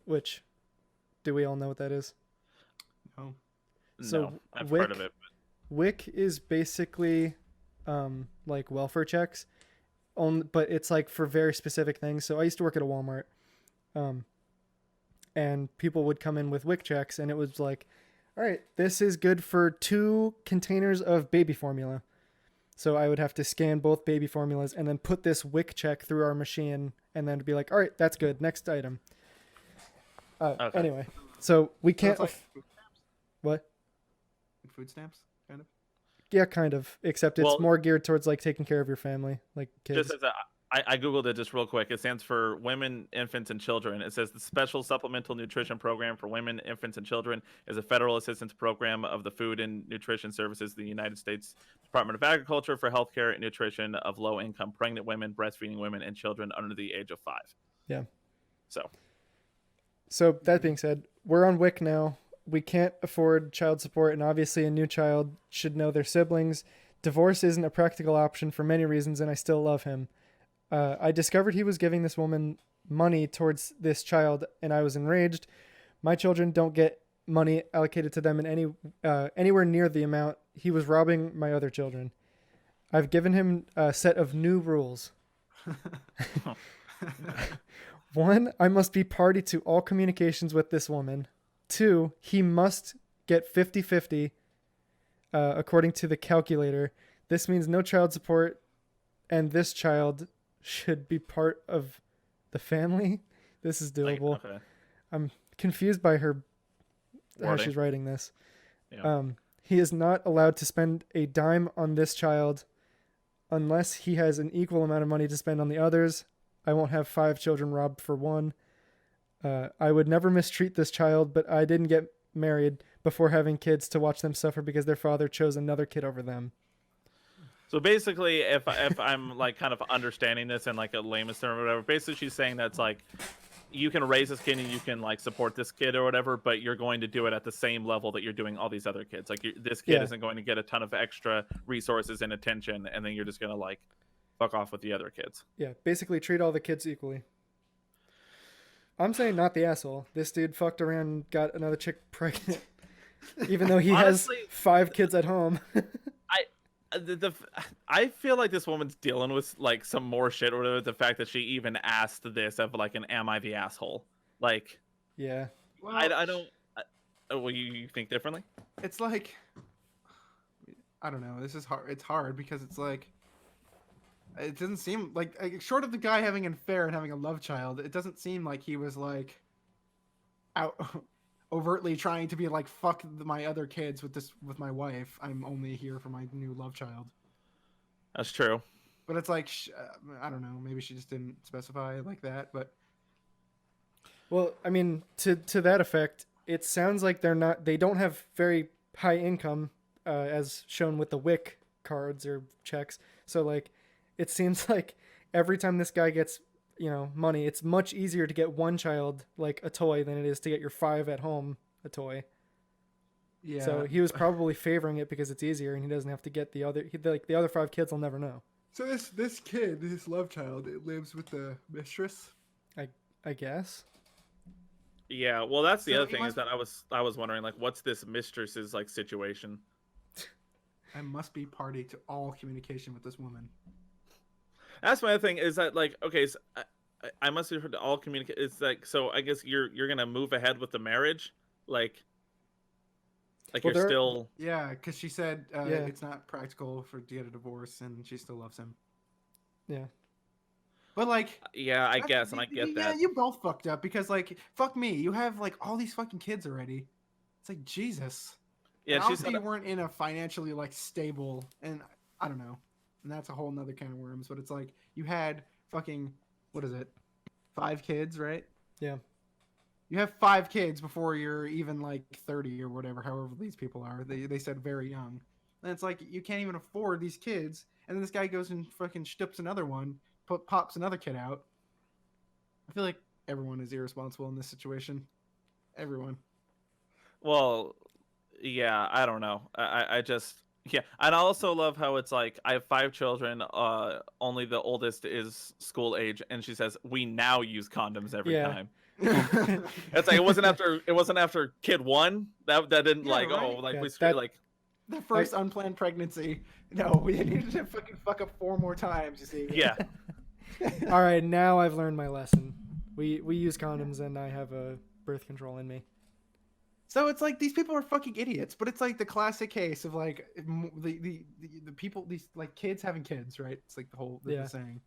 which, do we all know what that is? No. So no, I've heard of it. WIC is basically like welfare checks, but it's like for very specific things. So I used to work at a Walmart, and people would come in with WIC checks, and it was like, all right, this is good for 2 containers of baby formula. So I would have to scan both baby formulas and then put this WIC check through our machine, and then be like, all right, that's good. Next item. Okay. Anyway, so we can't. So it's like what? food stamps, kind of. Yeah, kind of. Except it's Well, more geared towards like taking care of your family, like kids. Just as I googled it just real quick. It stands for Women, Infants, and Children. It says the Special Supplemental Nutrition Program for Women, Infants, and Children is a federal assistance program of the Food and Nutrition Services of the United States Department of Agriculture for healthcare and nutrition of low-income pregnant women, breastfeeding women, and children under the age of 5. Yeah. So that being said, we're on WIC now. We can't afford child support, and obviously a new child should know their siblings. Divorce isn't a practical option for many reasons, and I still love him. I discovered he was giving this woman money towards this child, and I was enraged. My children don't get money allocated to them in anywhere near the amount he was robbing my other children. I've given him a set of new rules. 1, I must be party to all communications with this woman. 2, he must get 50-50 according to the calculator. This means no child support, and this child should be part of the family. This is doable. okay. I'm confused by how Wording. she's writing this. Yeah. He is not allowed to spend a dime on this child unless he has an equal amount of money to spend on the others. I won't have 5 children robbed for 1. I would never mistreat this child, but I didn't get married before having kids to watch them suffer because their father chose another kid over them. So basically, if I'm like kind of understanding this in like a layman's term or whatever, basically she's saying that's like, you can raise this kid and you can like support this kid or whatever, but you're going to do it at the same level that you're doing all these other kids. Like this kid Yeah. isn't going to get a ton of extra resources and attention, and then you're just gonna like fuck off with the other kids. Yeah, basically treat all the kids equally. I'm saying not the asshole. This dude fucked around and got another chick pregnant, even though he Honestly, has 5 kids at home. I feel like this woman's dealing with like some more shit or whatever. The fact that she even asked this of like an "Am I the asshole?" Like, Yeah. Well, I don't. Well, you think differently? it's like, I don't know. This is hard. It's hard because it's like, it doesn't seem like short of the guy having an affair and having a love child, it doesn't seem like he was like out overtly trying to be like, fuck my other kids with my wife. I'm only here for my new love child. That's true. But it's like, I don't know. Maybe she just didn't specify like that. But Well, I mean, to that effect, it sounds like they don't have very high income, as shown with the WIC cards or checks. So like, it seems like every time this guy gets, money, it's much easier to get one child like a toy than it is to get your 5 at home a toy. yeah. So he was probably favoring it because it's easier and he doesn't have to get the other. The other 5 kids will never know. So this kid, this love child, it lives with the mistress. I guess. Yeah. Well, that's the So other he thing is must- that I was wondering like, what's this mistress's like situation? I must be party to all communication with this woman. That's my other thing is that like, okay, so I must have heard all communicate. It's like, so I guess you're gonna move ahead with the marriage, like Well, you're there- still. Yeah, because she said Yeah. it's not practical to get a divorce, and she still loves him. Yeah. But like, Yeah, I that's- guess, and I get yeah, that. you both fucked up because like, fuck me, you have like all these fucking kids already. It's like Jesus. Yeah, And she's obviously not. you weren't in a financially like stable, and I don't know, and that's a whole nother can of worms. But it's like you had fucking what is it, 5 kids, right? Yeah. You have 5 kids before you're even like 30 or whatever, however these people are. They said very young, and it's like you can't even afford these kids, and then this guy goes and fucking shtips another one, pops another kid out. I feel like everyone is irresponsible in this situation. Everyone. Well, yeah, I don't know. I just yeah, and I also love how it's like I have 5 children. Only the oldest is school age, and she says we now use condoms every Yeah. time. It's like it wasn't after kid 1 that didn't Yeah, like right? oh like Yeah, we that- like The first unplanned pregnancy. No, we needed to fucking fuck up 4 more times. You see? yeah. All right, now I've learned my lesson. We use condoms and I have a birth control in me. So it's like these people are fucking idiots, but it's like the classic case of like the people, these like kids having kids, right? It's like the whole Yeah. saying.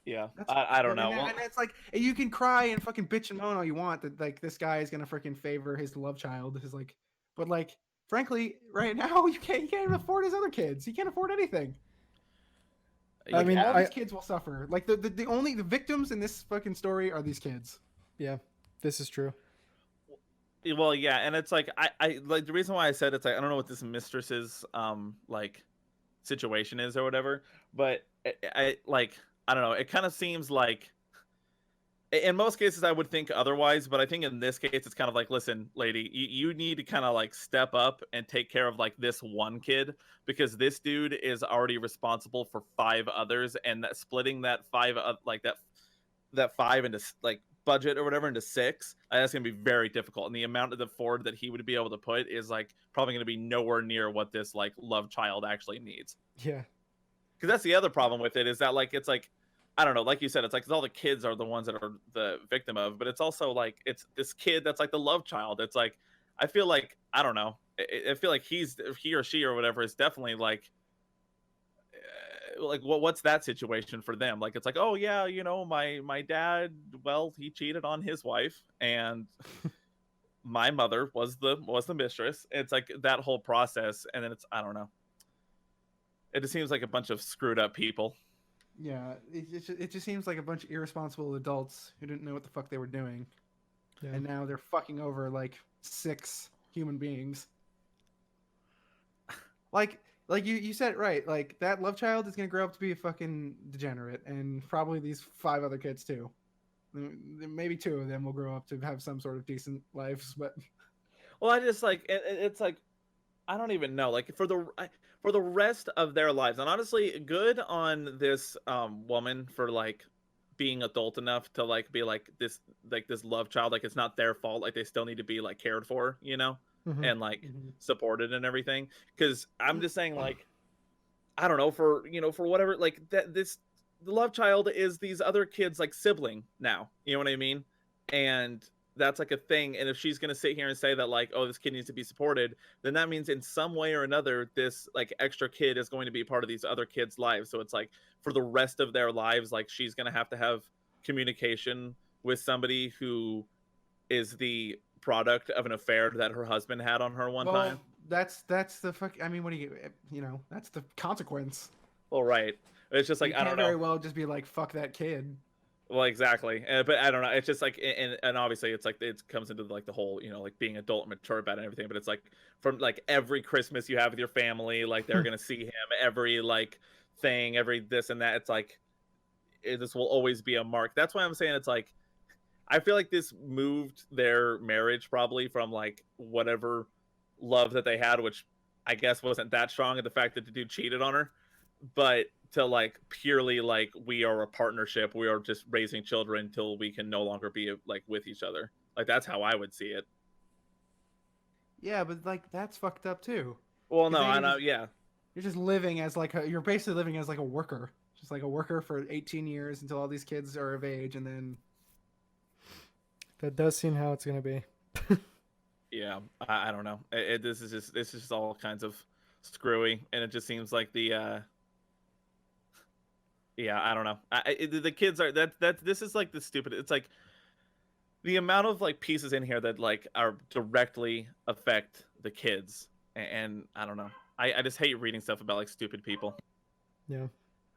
Yeah, That's- I don't know. And, Well, and it's like you can cry and fucking bitch and moan all you want that like this guy is gonna freaking favor his love child. His like, but like frankly, right now you can't even afford his other kids. He can't afford anything. I Like, mean, all these kids will suffer. Like the only the victims in this fucking story are these kids. Yeah, this is true. well, yeah, and it's like I like the reason why I said it's like I don't know what this mistress's like situation is or whatever, but I like I don't know. It kind of seems like in most cases I would think otherwise, but I think in this case it's kind of like, listen, lady, you need to kind of like step up and take care of like this one kid because this dude is already responsible for 5 others, and that splitting that 5 like that 5 into like budget or whatever into 6, that's gonna be very difficult, and the amount of the forward that he would be able to put is like probably gonna be nowhere near what this like love child actually needs. Yeah. Because that's the other problem with it is that like it's like I don't know, like you said, it's like 'cause all the kids are the ones that are the victim of, but it's also like it's this kid that's like the love child. It's like I feel like I don't know. I feel like he or she or whatever is definitely like what's that situation for them? Like it's like, oh yeah, my dad, well, he cheated on his wife, and my mother was the mistress. It's like that whole process, and then it's I don't know. It just seems like a bunch of screwed up people. Yeah, it just seems like a bunch of irresponsible adults who didn't know what the fuck they were doing, Yeah. and now they're fucking over like 6 human beings. Like you said it right. Like that love child is gonna grow up to be a fucking degenerate, and probably these 5 other kids too. Maybe 2 of them will grow up to have some sort of decent lives, but Well, I just like it's like I don't even know. Like for the rest of their lives, and honestly, good on this woman for like being adult enough to like be like this love child. Like it's not their fault. Like they still need to be like cared for, you know, Mhm. and like Mhm. supported and everything. Because I'm just saying, like I don't know, for for whatever, like that this the love child is these other kids like sibling now. You know what I mean? And that's like a thing. And if she's gonna sit here and say that like, oh, this kid needs to be supported, then that means in some way or another, this like extra kid is going to be part of these other kids' lives. So it's like for the rest of their lives, like she's gonna have communication with somebody who is the product of an affair that her husband had on her one well, time. that's the fuck. I mean, what do you know? That's the consequence. Well, right. It's just You like I don't can't know. very well just be like, "Fuck that kid." Well, exactly. But I don't know. It's just like, and obviously, it's like it comes into like the whole, like being adult and mature about it and everything. But it's like from like every Christmas you have with your family, like they're gonna see him every like thing, every this and that. It's like this will always be a mark. That's why I'm saying it's like I feel like this moved their marriage probably from like whatever love that they had, which I guess wasn't that strong, and the fact that the dude cheated on her, but to like purely like we are a partnership, we are just raising children until we can no longer be like with each other. Like that's how I would see it. Yeah, but like that's fucked up too. Well, Because no, then I know, yeah, you're just living as like you're basically living as like a worker, just like a worker for 18 years until all these kids are of age, and then That does seem how it's gonna be. yeah. I don't know. This is just all kinds of screwy, and it just seems like the yeah, I don't know. The kids are that this is like the stupid. It's like the amount of like pieces in here that like are directly affect the kids, and I don't know. I just hate reading stuff about like stupid people. Yeah,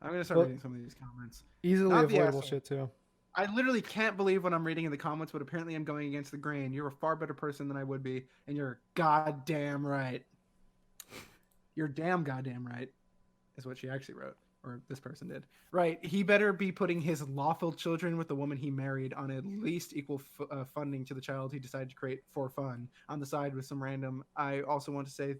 I'm gonna start Well- reading some of these comments. easily Not the avoidable asshole. shit too. I literally can't believe what I'm reading in the comments, but apparently I'm going against the grain. You're a far better person than I would be, and you're goddamn right. You're damn goddamn right, is what she actually wrote, or this person did. Right, he better be putting his lawful children with the woman he married on at least equal funding to the child he decided to create for fun on the side with some random. I also want to say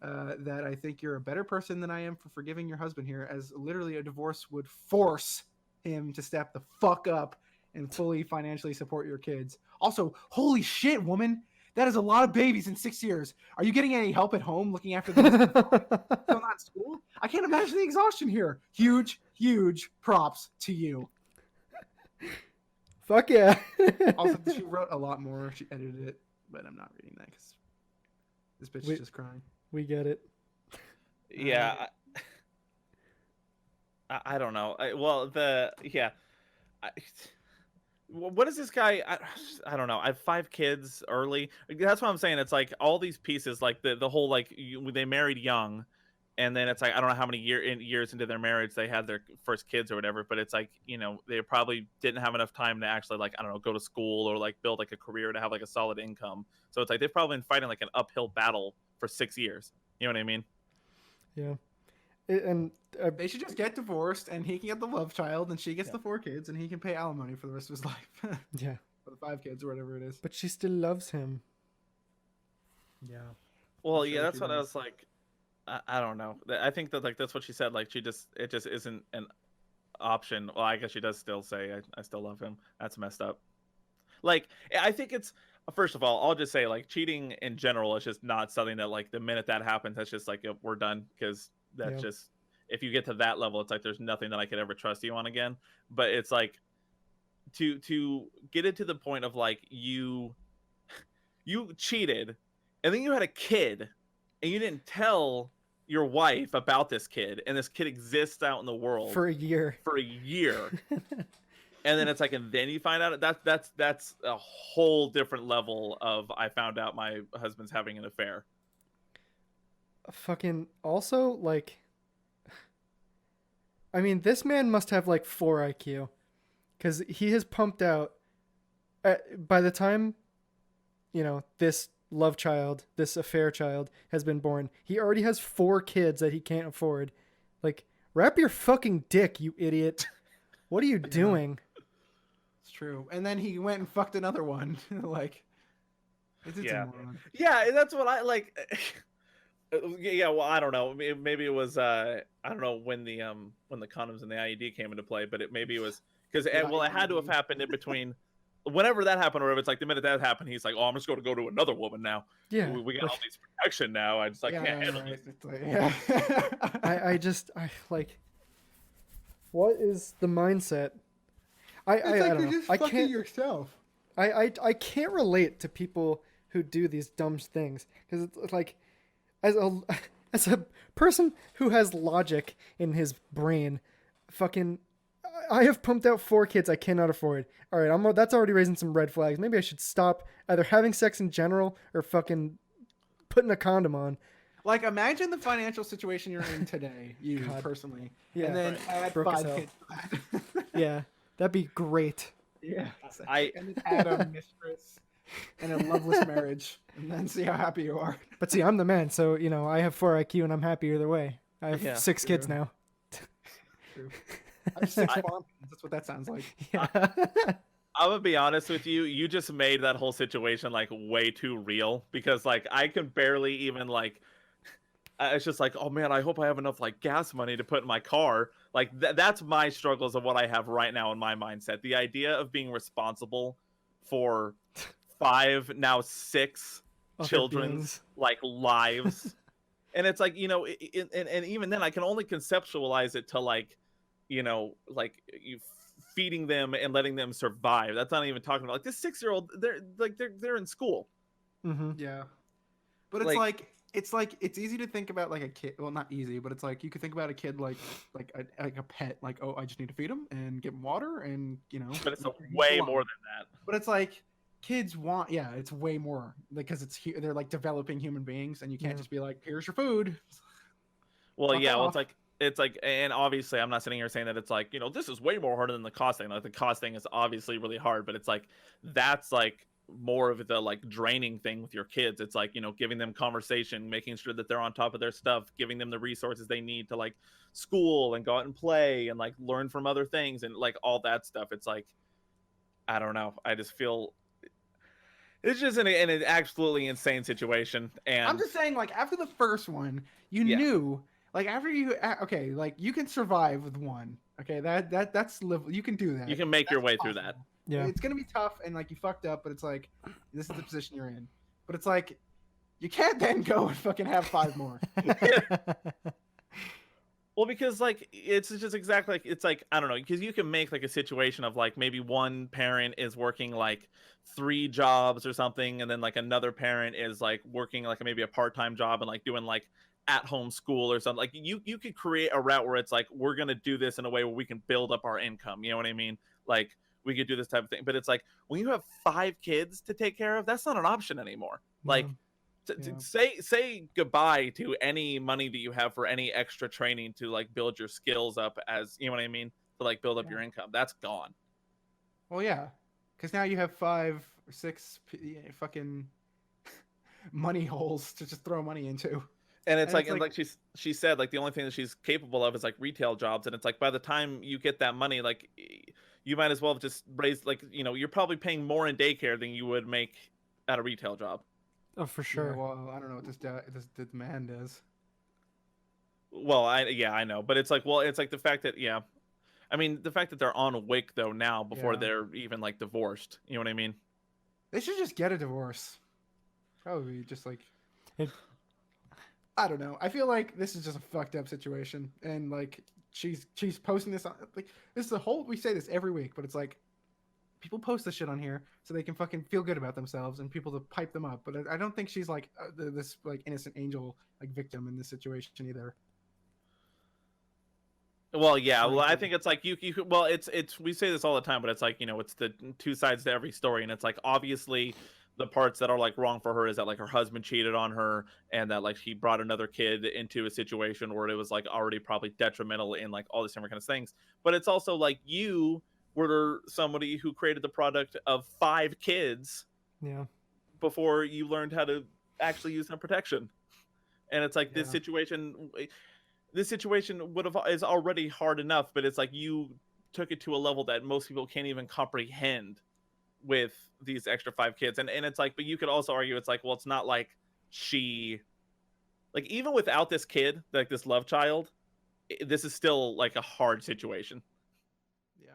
that I think you're a better person than I am for forgiving your husband here, as literally a divorce would force him to step the fuck up and fully financially support your kids. Also, holy shit, woman, that is a lot of babies in 6 years. Are you getting any help at home looking after them? Still not in school? I can't imagine the exhaustion here. Huge, huge props to you. Fuck yeah. Also, she wrote a lot more. She edited it, but I'm not reading that because this bitch is just crying. We get it. Yeah, I don't know. What is this guy? I don't know. I have 5 kids early. That's what I'm saying. It's like all these pieces, like the whole like they married young, and then it's like I don't know how many years into their marriage they had their first kids or whatever. But it's like they probably didn't have enough time to actually like I don't know go to school or like build like a career to have like a solid income. So it's like they've probably been fighting like an uphill battle for 6 years. You know what I mean? Yeah. And They should just get divorced, and he can get the love child, and she gets the 4 kids, and he can pay alimony for the rest of his life. yeah, For the 5 kids or whatever it is. but she still loves him. Yeah. Well, I'm yeah, sure that's she what I does. was like. I don't know. I think that like that's what she said. Like it just isn't an option. Well, I guess she does still say I still love him. That's messed up. Like I think it's first of all, I'll just say like cheating in general is just not something that like the minute that happens, that's just like we're done because that's Yeah. just if you get to that level, it's like there's nothing that I could ever trust you on again. But it's like to get it to the point of like you cheated and then you had a kid and you didn't tell your wife about this kid and this kid exists out in the world For a year. for a year and then it's like and then you find out that's a whole different level of I found out my husband's having an affair. Fucking also like I mean this man must have like 4 IQ cuz he has pumped out by the time this love child, this affair child has been born, he already has 4 kids that he can't afford. Like wrap your fucking dick, you idiot. What are you doing? It's true. And then he went and fucked another one. Like, it's just Yeah. a moron. Yeah, that's what I like. Yeah, well, I don't know. Maybe it was I don't know when the condoms and the IED came into play, but maybe it was because The well, it had to have IED. happened in between. Whenever that happened, or if it's like the minute that happened, he's like, "Oh, I'm just going to go to another woman now. Yeah. We got like, all these protection now. I just like Yeah, can't handle right. it." It's like, yeah. I like. What is the mindset? I don't know. I can't. yourself. I can't relate to people who do these dumb things because it's like, as a as a person who has logic in his brain, fucking, I have pumped out 4 kids I cannot afford. All right, that's already raising some red flags. Maybe I should stop either having sex in general or fucking putting a condom on. Like, imagine the financial situation you're in today, you God. personally, Yeah, and then add Broke as 5 hell. kids to that. Yeah, that'd be great. Yeah. I- And then add a mistress and a loveless marriage, and then see how happy you are. But see, I'm the man, so you know I have 4 IQ and I'm happy either way. I have Yeah, 6 kids true. now. True. I have 6 farm kids. That's what that sounds like. Yeah. I'm gonna be honest with you. You just made that whole situation like way too real because like I can barely even like. It's just like, oh man, I hope I have enough like gas money to put in my car. Like that's my struggles of what I have right now in my mindset. The idea of being responsible for 5, now 6 Other children's beings. like lives, and it's like and even then I can only conceptualize it to like, like you feeding them and letting them survive. That's not even talking about like this 6-year-old. They're in school. Mm-hmm. Yeah. But it's like it's easy to think about like a kid. Well, not easy, but it's like you could think about a kid like a pet. Like, oh, I just need to feed him and give him water, and But it's make sure he's way alone. more than that. But it's like kids want, yeah, it's way more because they're like developing human beings, and you can't Yeah. just be like, here's your food. Well, Fuck yeah, well, off. it's like, and obviously, I'm not sitting here saying that it's like, this is way more harder than the cost thing. Like the cost thing is obviously really hard, but it's like that's like more of the like draining thing with your kids. It's like giving them conversation, making sure that they're on top of their stuff, giving them the resources they need to like school and go out and play and like learn from other things and like all that stuff. It's like, I don't know. I just feel it's just an absolutely insane situation. And I'm just saying, like after the first one, you Yeah. knew, like after you, okay, like you can survive with one. Okay, that's live. You can do that. you can make your That's way through that. possible. Yeah. It's gonna be tough, and like you fucked up, but it's like this is the position you're in. But it's like you can't then go and fucking have 5 more. Well, because like it's just exactly like it's like I don't know, because you can make like a situation of like maybe one parent is working like 3 jobs or something, and then like another parent is like working like maybe a part-time job and like doing like at-home school or something. Like you could create a route where it's like we're gonna do this in a way where we can build up our income. You know what I mean? Like we could do this type of thing. But it's like when you have 5 kids to take care of, that's not an option anymore. Like Yeah. say goodbye to any money that you have for any extra training to like build your skills up, as you know what I mean, to like build up your income. That's gone. Well, yeah, because now you have 5 or 6 fucking money holes to just throw money into. And it's And like it's and like- like she said, like the only thing that she's capable of is like retail jobs. And it's like by the time you get that money, like you might as well have just raised like you're probably paying more in daycare than you would make at a retail job. Oh, for Yeah, sure. well, I don't know what this demand is. Well, I know, but it's like, well, it's like the fact that I mean the fact that they're on a WIC though now before Yeah. they're even like divorced. You know what I mean? They should just get a divorce. Probably just like It- I don't know. I feel like this is just a fucked up situation, and like she's posting this on like this is the whole. We say this every week, but it's like people post this shit on here so they can fucking feel good about themselves and people to pipe them up. But I don't think she's like this like innocent angel like victim in this situation either. Well, yeah. Sorry, Well, I Jordan. think it's like you well, it's we say this all the time, but it's like it's the 2 sides to every story, and it's like obviously the parts that are like wrong for her is that like her husband cheated on her and that like she brought another kid into a situation where it was like already probably detrimental in like all these different kinds of things. But it's also like you were somebody who created the product of 5 kids Yeah. before you learned how to actually use some protection. And it's like Yeah. this situation would have is already hard enough, but it's like you took it to a level that most people can't even comprehend with these extra 5 kids. And it's like, but you could also argue it's like, well, it's not like she, like, even without this kid, like this love child, this is still like a hard situation. Yeah.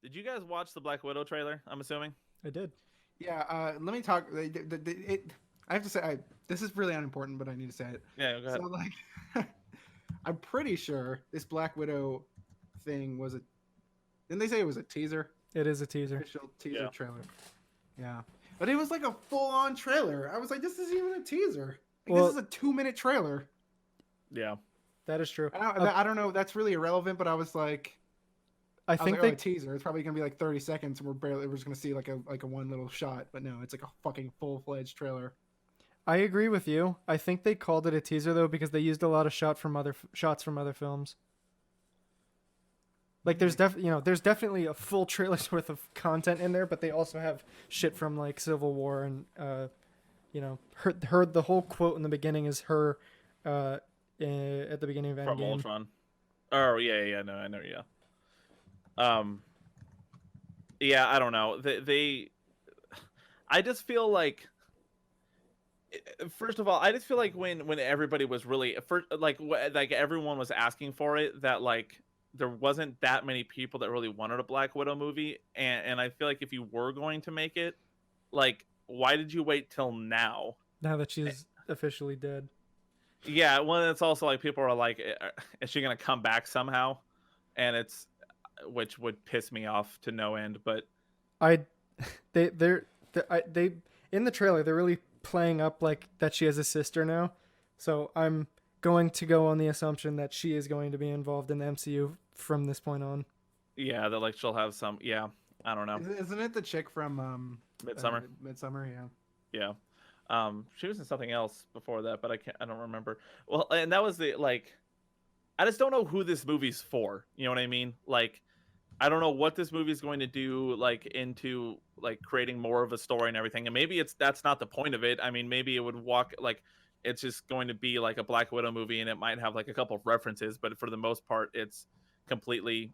Did you guys watch the Black Widow trailer? I'm assuming. I did. Yeah. Let me talk. I have to say, this is really unimportant, but I need to say it. Yeah, go ahead. So, like, I'm pretty sure this Black Widow thing was a. Didn't they say it was a teaser? It is a teaser. Official teaser Yeah. trailer. Yeah. But it was like a full-on trailer. I was like, this isn't even a teaser. Like, Well- this is a 2-minute trailer. Yeah. That is true. I don't know. That's really irrelevant. But I was like, I I was think like, they oh, a teaser. It's probably gonna be like 30 seconds, and we're just gonna see like a one little shot. But no, it's like a fucking full-fledged trailer. I agree with you. I think they called it a teaser though because they used a lot of shots from other films. Like there's definitely a full trailer's worth of content in there, but they also have shit from like Civil War and her the whole quote in the beginning is her at the beginning of From Endgame. Ultron. Oh yeah, no, I know, yeah. Yeah, I don't know. I just feel like, first of all, I just feel like when everybody was really like everyone was asking for it, that like there wasn't that many people that really wanted a Black Widow movie, and I feel like if you were going to make it, like, why did you wait till now? Now that she's officially dead. Yeah, well, it's also like people are like, is she gonna come back somehow? And which would piss me off to no end. But They in the trailer they're really playing up like that she has a sister now, so I'm going to go on the assumption that she is going to be involved in the MCU from this point on. yeah, that like she'll have some. Yeah, I don't know. Isn't it the chick from Midsummer. Midsummer, yeah. Yeah. She was in something else before that, but I don't remember. Well, and that was the like, I just don't know who this movie's for. You know what I mean? Like, I don't know what this movie's going to do, like, into like creating more of a story and everything. And maybe that's not the point of it. I mean, maybe it would it's just going to be like a Black Widow movie, and it might have like a couple of references, but for the most part, it's completely,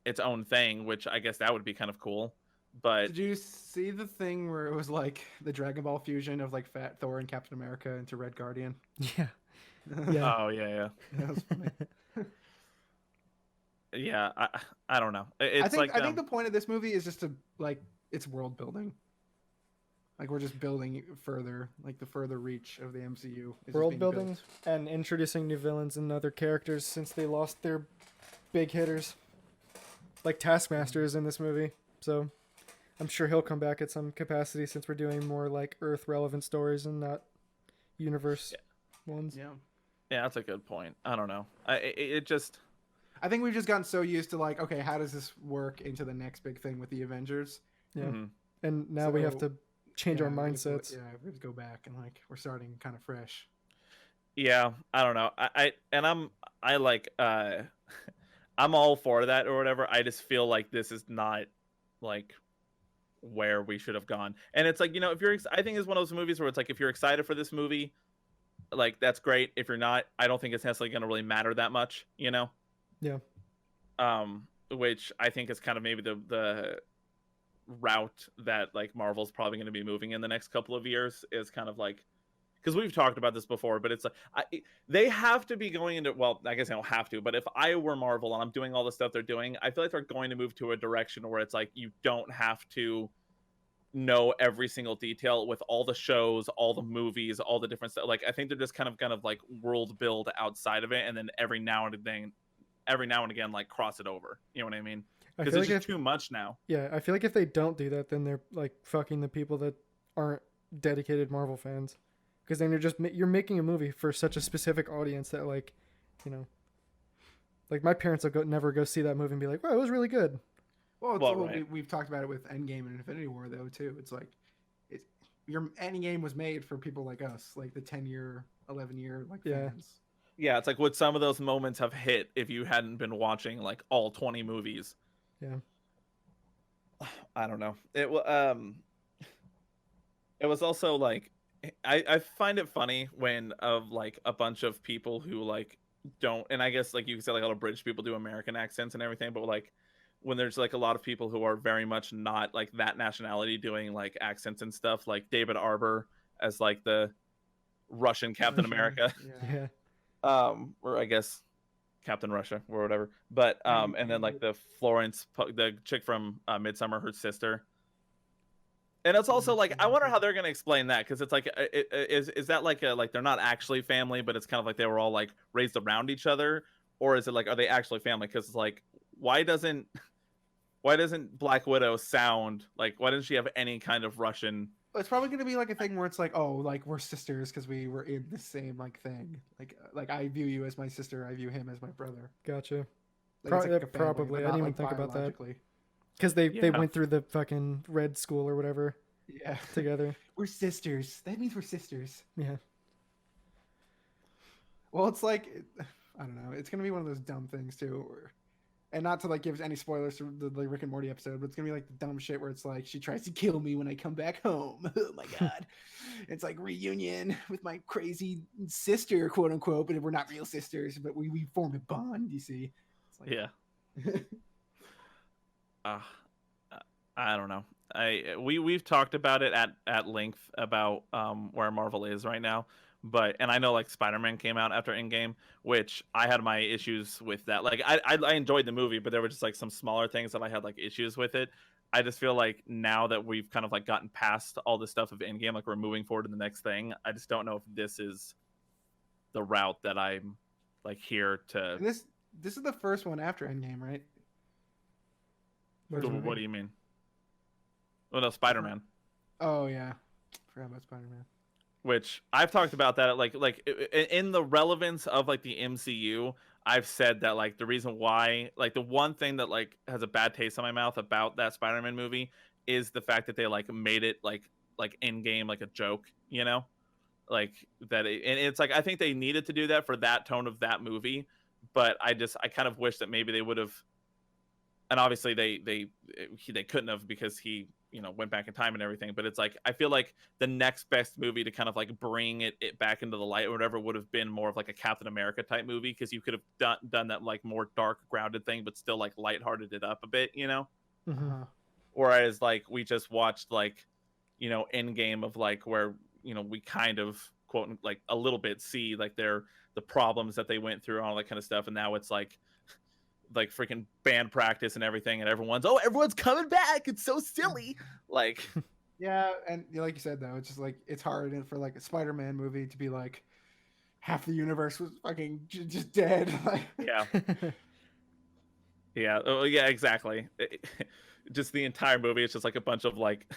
its own thing, which I guess that would be kind of cool. But Did you see the thing where it was like the Dragon Ball fusion of like Fat Thor and Captain America into Red Guardian? Yeah. Yeah. oh yeah, That was funny. yeah. I don't know. It's I think the point of this movie is just to like it's world building. Like we're just building further, like the further reach of the MCU. Is just World being building built. and introducing new villains and other characters since they lost their big hitters. Like Taskmaster is in this movie, so I'm sure he'll come back at some capacity since we're doing more like Earth relevant stories and not universe ones. Yeah. Yeah, that's a good point. I don't know. It just. I think we've just gotten so used to like, okay, how does this work into the next big thing with the Avengers? Yeah. Mhm. And now we have So, to change Yeah, our we have to- mindsets. Yeah, we have to go back and like we're starting kind of fresh. Yeah, I don't know. I like I'm all for that or whatever. I just feel like this is not like where we should have gone. And it's like, if you're I think it's one of those movies where it's like if you're excited for this movie, like that's great. If you're not, I don't think it's necessarily going to really matter that much, Yeah. Which I think is kind of maybe the route that like Marvel's probably going to be moving in the next couple of years, is kind of like, because we've talked about this before, but it's like they have to be going into, well, I guess I don't have to, but if I were Marvel and I'm doing all the stuff they're doing, I feel like they're going to move to a direction where it's like you don't have to know every single detail with all the shows, all the movies, all the different stuff. Like I think they're just kind of like world build outside of it, and then every now and again like cross it over. You know what I mean? I Because feel it's like just too much now. yeah, I feel like if they don't do that, then they're like fucking the people that aren't dedicated Marvel fans. Because then you're making a movie for such a specific audience that like, like my parents will never go see that movie and be like, wow, it was really good. Well, right. we've talked about it with Endgame and Infinity War though too. It's like your Endgame was made for people like us, like the 10-year, 11-year like Yeah. fans. Yeah, it's like, would some of those moments have hit if you hadn't been watching like all 20 movies? Yeah. I don't know. It was also like, I find it funny when of like a bunch of people who like don't, and I guess like you can say like a lot of British people do American accents and everything, but like when there's like a lot of people who are very much not like that nationality doing like accents and stuff, like David Arbor as like the Russian Captain Russia, America, Yeah. or I guess Captain Russia or whatever. But and then like the the chick from Midsummer, her sister. And it's also like I wonder how they're gonna explain that, because it's like is that like a like they're not actually family, but it's kind of like they were all like raised around each other, or is it like are they actually family? Because it's like why doesn't Black Widow sound like, why doesn't she have any kind of Russian? It's probably gonna be like a thing where it's like, oh, like we're sisters because we were in the same like thing. Like I view you as my sister, I view him as my brother. Gotcha. Like, it's like a family, Probably. but I not, didn't even like, think about that. biologically. Because they Yeah. went through the fucking red school or whatever Yeah, together. we're sisters. That means we're sisters. Yeah. Well, it's like I don't know. It's gonna be one of those dumb things too, and not to like give any spoilers to the Rick and Morty episode, but it's gonna be like the dumb shit where it's like she tries to kill me when I come back home. Oh my god! It's like reunion with my crazy sister, quote unquote, but we're not real sisters, but we form a bond. You see? It's like, Yeah. I don't know. We've talked about it at length about where Marvel is right now, but and I know like Spider-Man came out after Endgame, which I had my issues with that. Like I enjoyed the movie, but there were just like some smaller things that I had like issues with it. I just feel like now that we've kind of like gotten past all the stuff of Endgame, like we're moving forward to the next thing. I just don't know if this is the route that I'm like here to. And this is the first one after Endgame, right? Where's the What movie? do you mean? Well, no, Spider-Man. Oh yeah, forgot about Spider-Man. Which I've talked about that like in the relevance of like the MCU. I've said that like the reason why, like the one thing that like has a bad taste in my mouth about that Spider-Man movie is the fact that they like made it like Endgame like a joke, you know, like that and it's like I think they needed to do that for that tone of that movie, but I kind of wish that maybe they would have, and obviously they couldn't have because he, you know, went back in time and everything, but it's like I feel like the next best movie to kind of like bring it back into the light or whatever would have been more of like a Captain America type movie, because you could have done that like more dark grounded thing but still like lighthearted it up a bit, you know. Mhm. Whereas like we just watched like, you know, Endgame of like where, you know, we kind of quote like a little bit see like the problems that they went through and all that kind of stuff, and now it's like freaking band practice and everything, and everyone's coming back, it's so silly, like Yeah, and like you said though, it's just like it's hard for like a Spider-Man movie to be like half the universe was fucking just dead. Like, yeah. Yeah, exactly. Just the entire movie, it's just like a bunch of like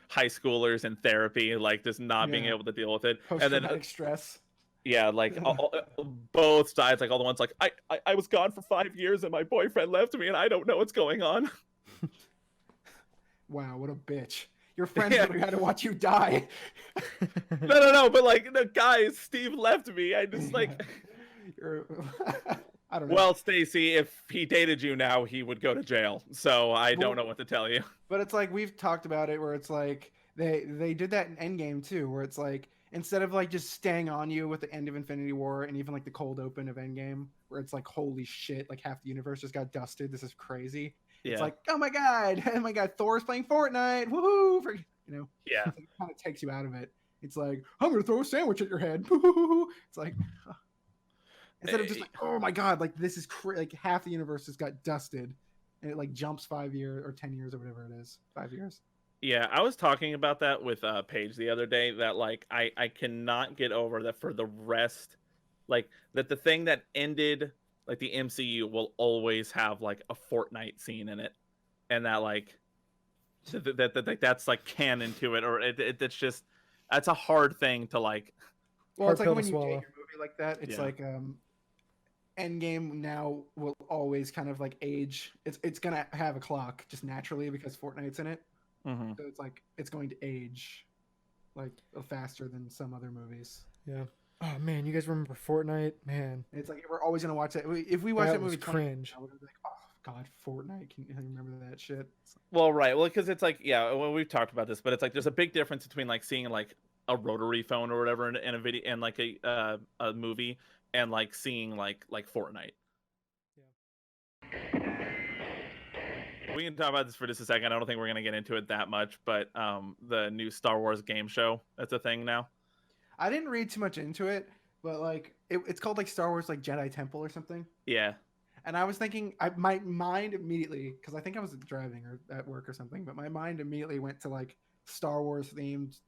high schoolers in therapy, like just not being Yeah. able to deal with it, and post-traumatic then stress. yeah, like both sides, like all the ones like I was gone for 5 years and my boyfriend left me and I don't know what's going on. Wow, what a bitch! Your friends Yeah. literally had to watch you die. No, but like the guys, Steve left me. I just like, You're- I don't know. well, Stacy, if he dated you now, he would go to jail. So I don't know what to tell you. But it's like we've talked about it, where it's like they did that in Endgame too, where it's like instead of like just staying on you with the end of Infinity War and even like the cold open of Endgame, where it's like holy shit, like half the universe just got dusted. This is crazy. Yeah, It's like oh my god, Thor's playing Fortnite, woohoo! You know, yeah, it kind of takes you out of it. It's like I'm gonna throw a sandwich at your head. It's like instead of just like oh my god, like this is like half the universe just got dusted, and it like jumps 5 years or 10 years or whatever it is, 5 years. yeah. I was talking about that with Paige the other day. That like I cannot get over that for the rest, like that the thing that ended like the MCU will always have like a Fortnite scene in it, and that like that's like canon to it, or it's just that's a hard thing to like. Well, Hard it's like pill when to you swallow. date your movie like that, it's Yeah. like Endgame now will always kind of like age. It's gonna have a clock just naturally because Fortnite's in it. Mhm. So it's like it's going to age like faster than some other movies. Yeah. Oh man, you guys remember Fortnite? Man, And it's like we're always gonna watch that. If we watch that, that was movie 20 years cringe. from now, we're gonna be like, oh god, Fortnite. Can you remember that shit? Well, right. Well, because it's like, yeah, well, we've talked about this, but it's like there's a big difference between like seeing like a rotary phone or whatever in a video in like a movie and like seeing like Fortnite. We can talk about this for just a second. I don't think we're gonna get into it that much, but the new Star Wars game show, that's a thing now. I didn't read too much into it, but like it's called like Star Wars like Jedi Temple or something. Yeah. And I was thinking, my mind immediately, because I think I was driving or at work or something, but my mind immediately went to like Star Wars themed,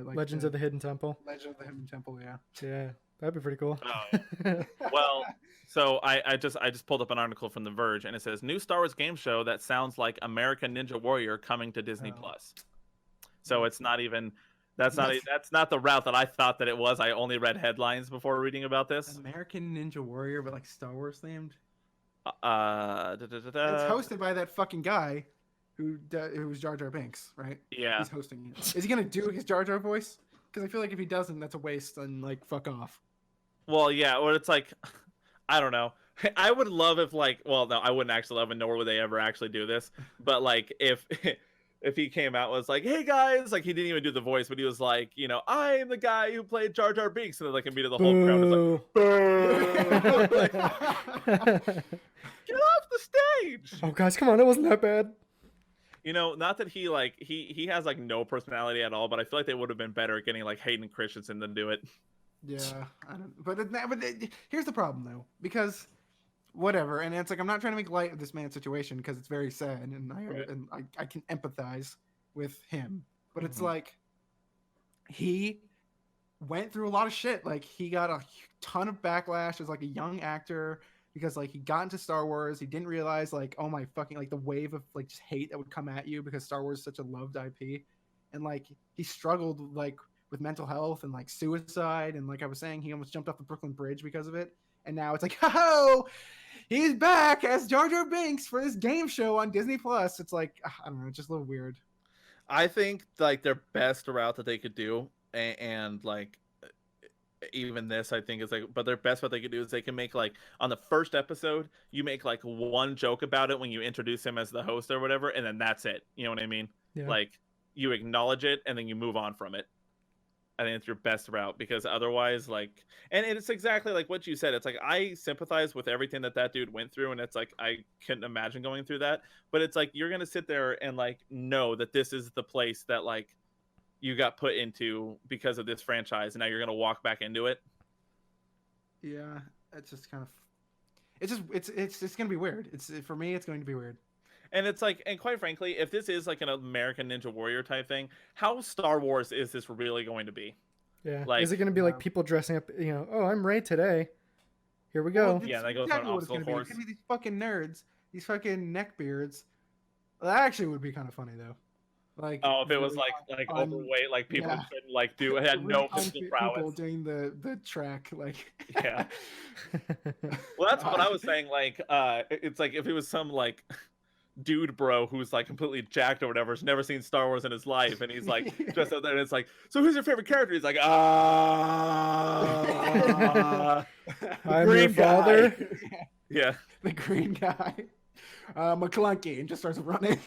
like Legends of the Hidden Temple. Legend of the Hidden Temple. Yeah. Yeah, that'd be pretty cool. Oh, well, so I just pulled up an article from The Verge, and it says new Star Wars game show that sounds like American Ninja Warrior coming to Disney Oh. Plus. So it's not even that's not the route that I thought that it was. I only read headlines before reading about this. American Ninja Warrior, but like Star Wars themed. Da, da, da, And da. it's hosted by that fucking guy who was Jar Jar Binks, right? Yeah. He's hosting it. Is he gonna do his Jar Jar voice? Because I feel like if he doesn't, that's a waste and like fuck off. Well, yeah, or it's like, I don't know. I would love if like, well, no, I wouldn't actually love it, nor would they ever actually do this. But like, if he came out and was like, "Hey guys," like he didn't even do the voice, but he was like, you know, "I am the guy who played Jar Jar Binks," and then like immediately the whole crowd was like, "Boo!" Like, get off the stage. Oh, guys, come on! It wasn't that bad. You know, not that he like he has like no personality at all, but I feel like they would have been better at getting like Hayden Christensen to do it. Yeah, I don't. But here's the problem though, because whatever, and it's like I'm not trying to make light of this man's situation because it's very sad, and I can empathize with him, but it's Mhm. like he went through a lot of shit. Like he got a ton of backlash as like a young actor because like he got into Star Wars, he didn't realize like oh my fucking like the wave of like just hate that would come at you because Star Wars is such a loved IP, and like he struggled like with mental health and like suicide, and like I was saying, he almost jumped off the Brooklyn Bridge because of it. And now it's like, oh, he's back as Jar Jar Binks for this game show on Disney Plus. It's like I don't know, it's just a little weird. I think like their best route that they could do, and like even this, I think is like, but their best what they could do is they can make like on the first episode, you make like one joke about it when you introduce him as the host or whatever, and then that's it. You know what I mean? Yeah. Like you acknowledge it and then you move on from it. I think it's your best route because otherwise, like, and it's exactly like what you said. It's like I sympathize with everything that dude went through, and it's like I couldn't imagine going through that. But it's like you're gonna sit there and like know that this is the place that like you got put into because of this franchise, and now you're gonna walk back into it. Yeah, it's just kind of, it's gonna be weird. It's for me, it's going to be weird. And it's like, and quite frankly, if this is like an American Ninja Warrior type thing, how Star Wars is this really going to be? Yeah. Like- Is it going to be like people dressing up? You know, oh, I'm Ray today. Here we go. Well, Yeah, it's they go through an what it's obstacle gonna be. course. It's gonna be these fucking nerds, these fucking neckbeards. Well, that actually would be kind of funny though. Like, Oh, if it was really like un- overweight, like people yeah. couldn't like do it, had no really physical unfit prowess. people doing the track, like Yeah. Well, that's what I was saying. Like, it's like if it was some like dude bro who's like completely jacked or whatever, has never seen Star Wars in his life, and he's like dressed up there, and it's like, so who's your favorite character? He's like, I'm your Green guy. father. Yeah. the green guy, McClunky, and just starts running.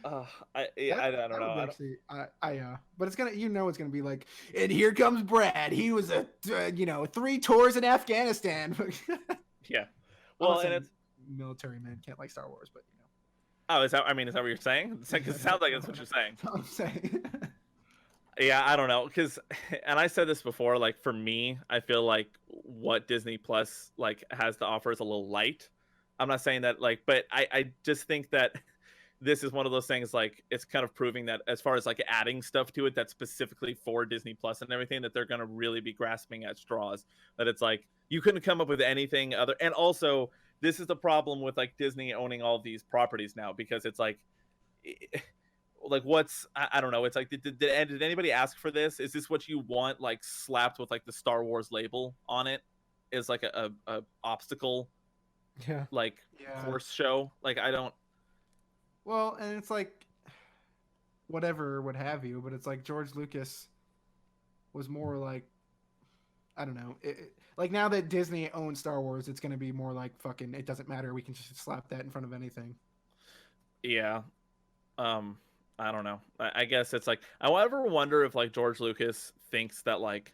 I don't know. I don't- But it's gonna, it's gonna be like, and here comes Brad. He was 3 tours in Afghanistan. Yeah. Well, and it's military men can't like Star Wars, but is that what you're saying? It's like, it sounds like that's what you're saying. that's what I'm saying. Yeah, I don't know, because, and I said this before, like for me, I feel like what Disney Plus like has to offer is a little light. I'm not saying that like, but I just think that this is one of those things, like it's kind of proving that as far as like adding stuff to it that's specifically for Disney Plus and everything, that they're going to really be grasping at straws. That it's like you couldn't come up with anything other. And also, this is the problem with like Disney owning all these properties now, because it's like what's, I don't know. It's like, did anybody ask for this? Is this what you want? Like slapped with like the Star Wars label on it is like a obstacle, Yeah. like course show. Like I don't. Well, and it's like, whatever, what have you, but it's like George Lucas was more like, I don't know. Like now that Disney owns Star Wars, it's going to be more like fucking, it doesn't matter. We can just slap that in front of anything. Yeah. I don't know. I guess it's like I ever wonder if like George Lucas thinks that like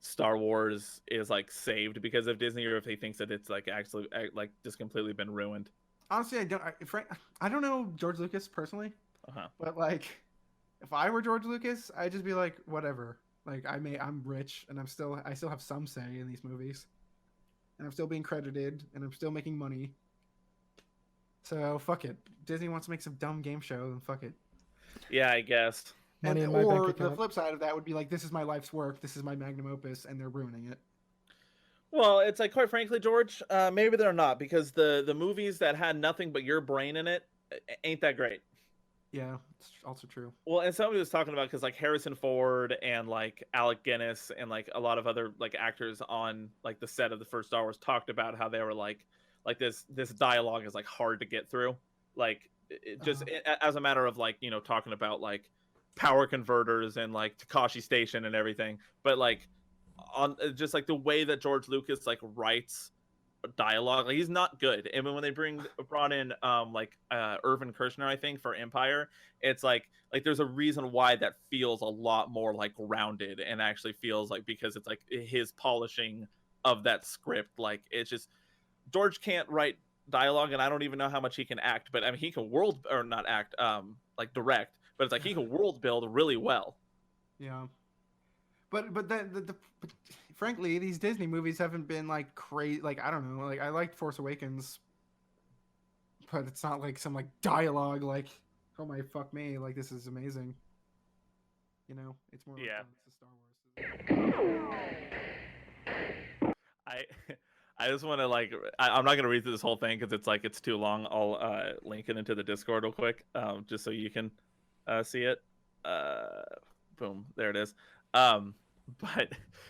Star Wars is like saved because of Disney, or if he thinks that it's like actually like just completely been ruined. Honestly, I don't know George Lucas personally, Uh-huh. but like, if I were George Lucas, I'd just be like, whatever. Like, I'm rich, and I still have some say in these movies, and I'm still being credited, and I'm still making money. So fuck it. Disney wants to make some dumb game show, then fuck it. Yeah, I guess. Money And in my bank or the account. flip side of that would be like, this is my life's work, this is my magnum opus, and they're ruining it. Well, it's like quite frankly, George, maybe they're not because the movies that had nothing but your brain in it ain't that great. Yeah, it's also true. Well, and somebody was talking about because like Harrison Ford and like Alec Guinness and like a lot of other like actors on like the set of the first Star Wars talked about how they were like this dialogue is like hard to get through, like as a matter of like talking about like power converters and like Takashi Station and everything, but like on just like the way that George Lucas like writes dialogue, like he's not good. And when they brought in Irvin Kershner, I think, for Empire, it's like there's a reason why that feels a lot more like grounded and actually feels like, because it's like his polishing of that script. Like it's just George can't write dialogue, and I don't even know how much he can act, but I mean he can world or not act like direct, but it's like he can world build really well. Yeah. But frankly, these Disney movies haven't been like crazy. Like, I don't know. Like, I liked Force Awakens, but it's not like some like dialogue like, oh my fuck me, like this is amazing. It's more like, Yeah. oh, it's a Star Wars. I just want to like I'm not gonna read through this whole thing because it's like it's too long. I'll link it into the Discord real quick, just so you can see it. Boom, there it is. But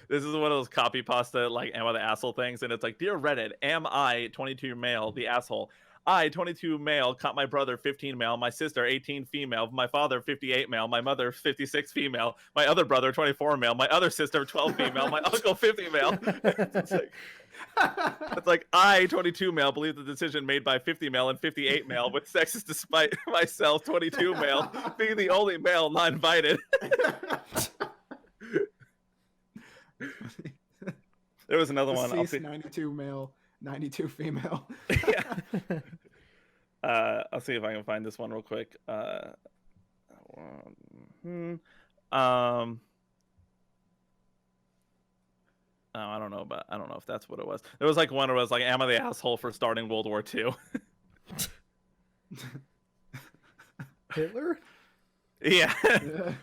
this is one of those copy pasta like am I the asshole things, and it's like, dear Reddit, am I 22 male the asshole? I 22 male caught my brother 15 male, my sister 18 female, my father 58 male, my mother 56 female, my other brother 24 male, my other sister 12 female, my uncle 50 male. It's like I 22 male believe the decision made by 50 male and 58 male with sexist despite myself 22 male being the only male not invited. There was another one. 92 male, 92 female. Yeah. I'll see if I can find this one real quick. I don't know if that's what it was. There was like one where it was like, am I the asshole for starting World War II? Hitler? Yeah.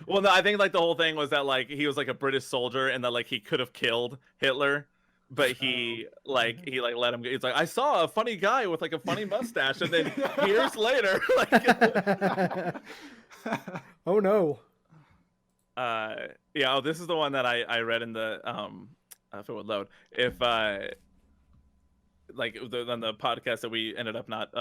Well, no, I think like the whole thing was that like he was like a British soldier and that like he could have killed Hitler, but he let him go. It's like, I saw a funny guy with like a funny mustache, and then years later, like, oh no. yeah. Oh, this is the one that I read in the if it would load. If like on the podcast that we ended up not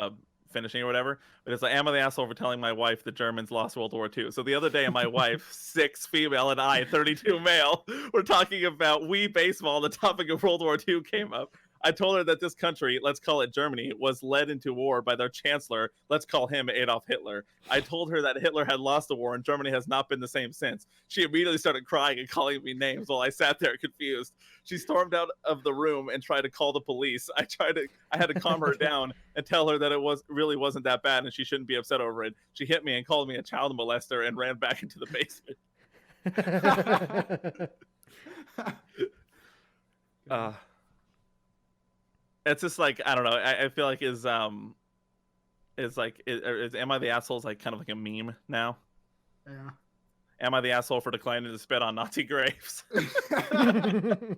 finishing or whatever, but it's like, am I the asshole for telling my wife the Germans lost World War II? So the other day, my wife, 6 female, and I, 32 male, were talking about Wii baseball. The topic of World War II came up. I told her that this country, let's call it Germany, was led into war by their chancellor. Let's call him Adolf Hitler. I told her that Hitler had lost the war and Germany has not been the same since. She immediately started crying and calling me names while I sat there confused. She stormed out of the room and tried to call the police. I had to calm her down and tell her that it really wasn't that bad and she shouldn't be upset over it. She hit me and called me a child molester and ran back into the basement. It's just like, I don't know. I feel like is am I the asshole is like kind of like a meme now. Yeah. Am I the asshole for declining to spit on Nazi graves? And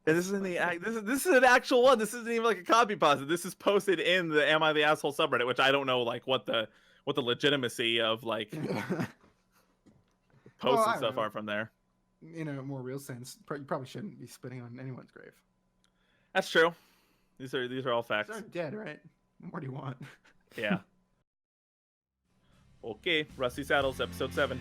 this is this is an actual one. This isn't even like a copy pasta. This is posted in the Am I the Asshole subreddit, which I don't know like what the legitimacy of like posts and stuff are from there. In a more real sense, you probably shouldn't be spitting on anyone's grave. That's true. These are all facts. They're dead, right? What more do you want? Yeah. Okay, Rusty Saddles, episode 7.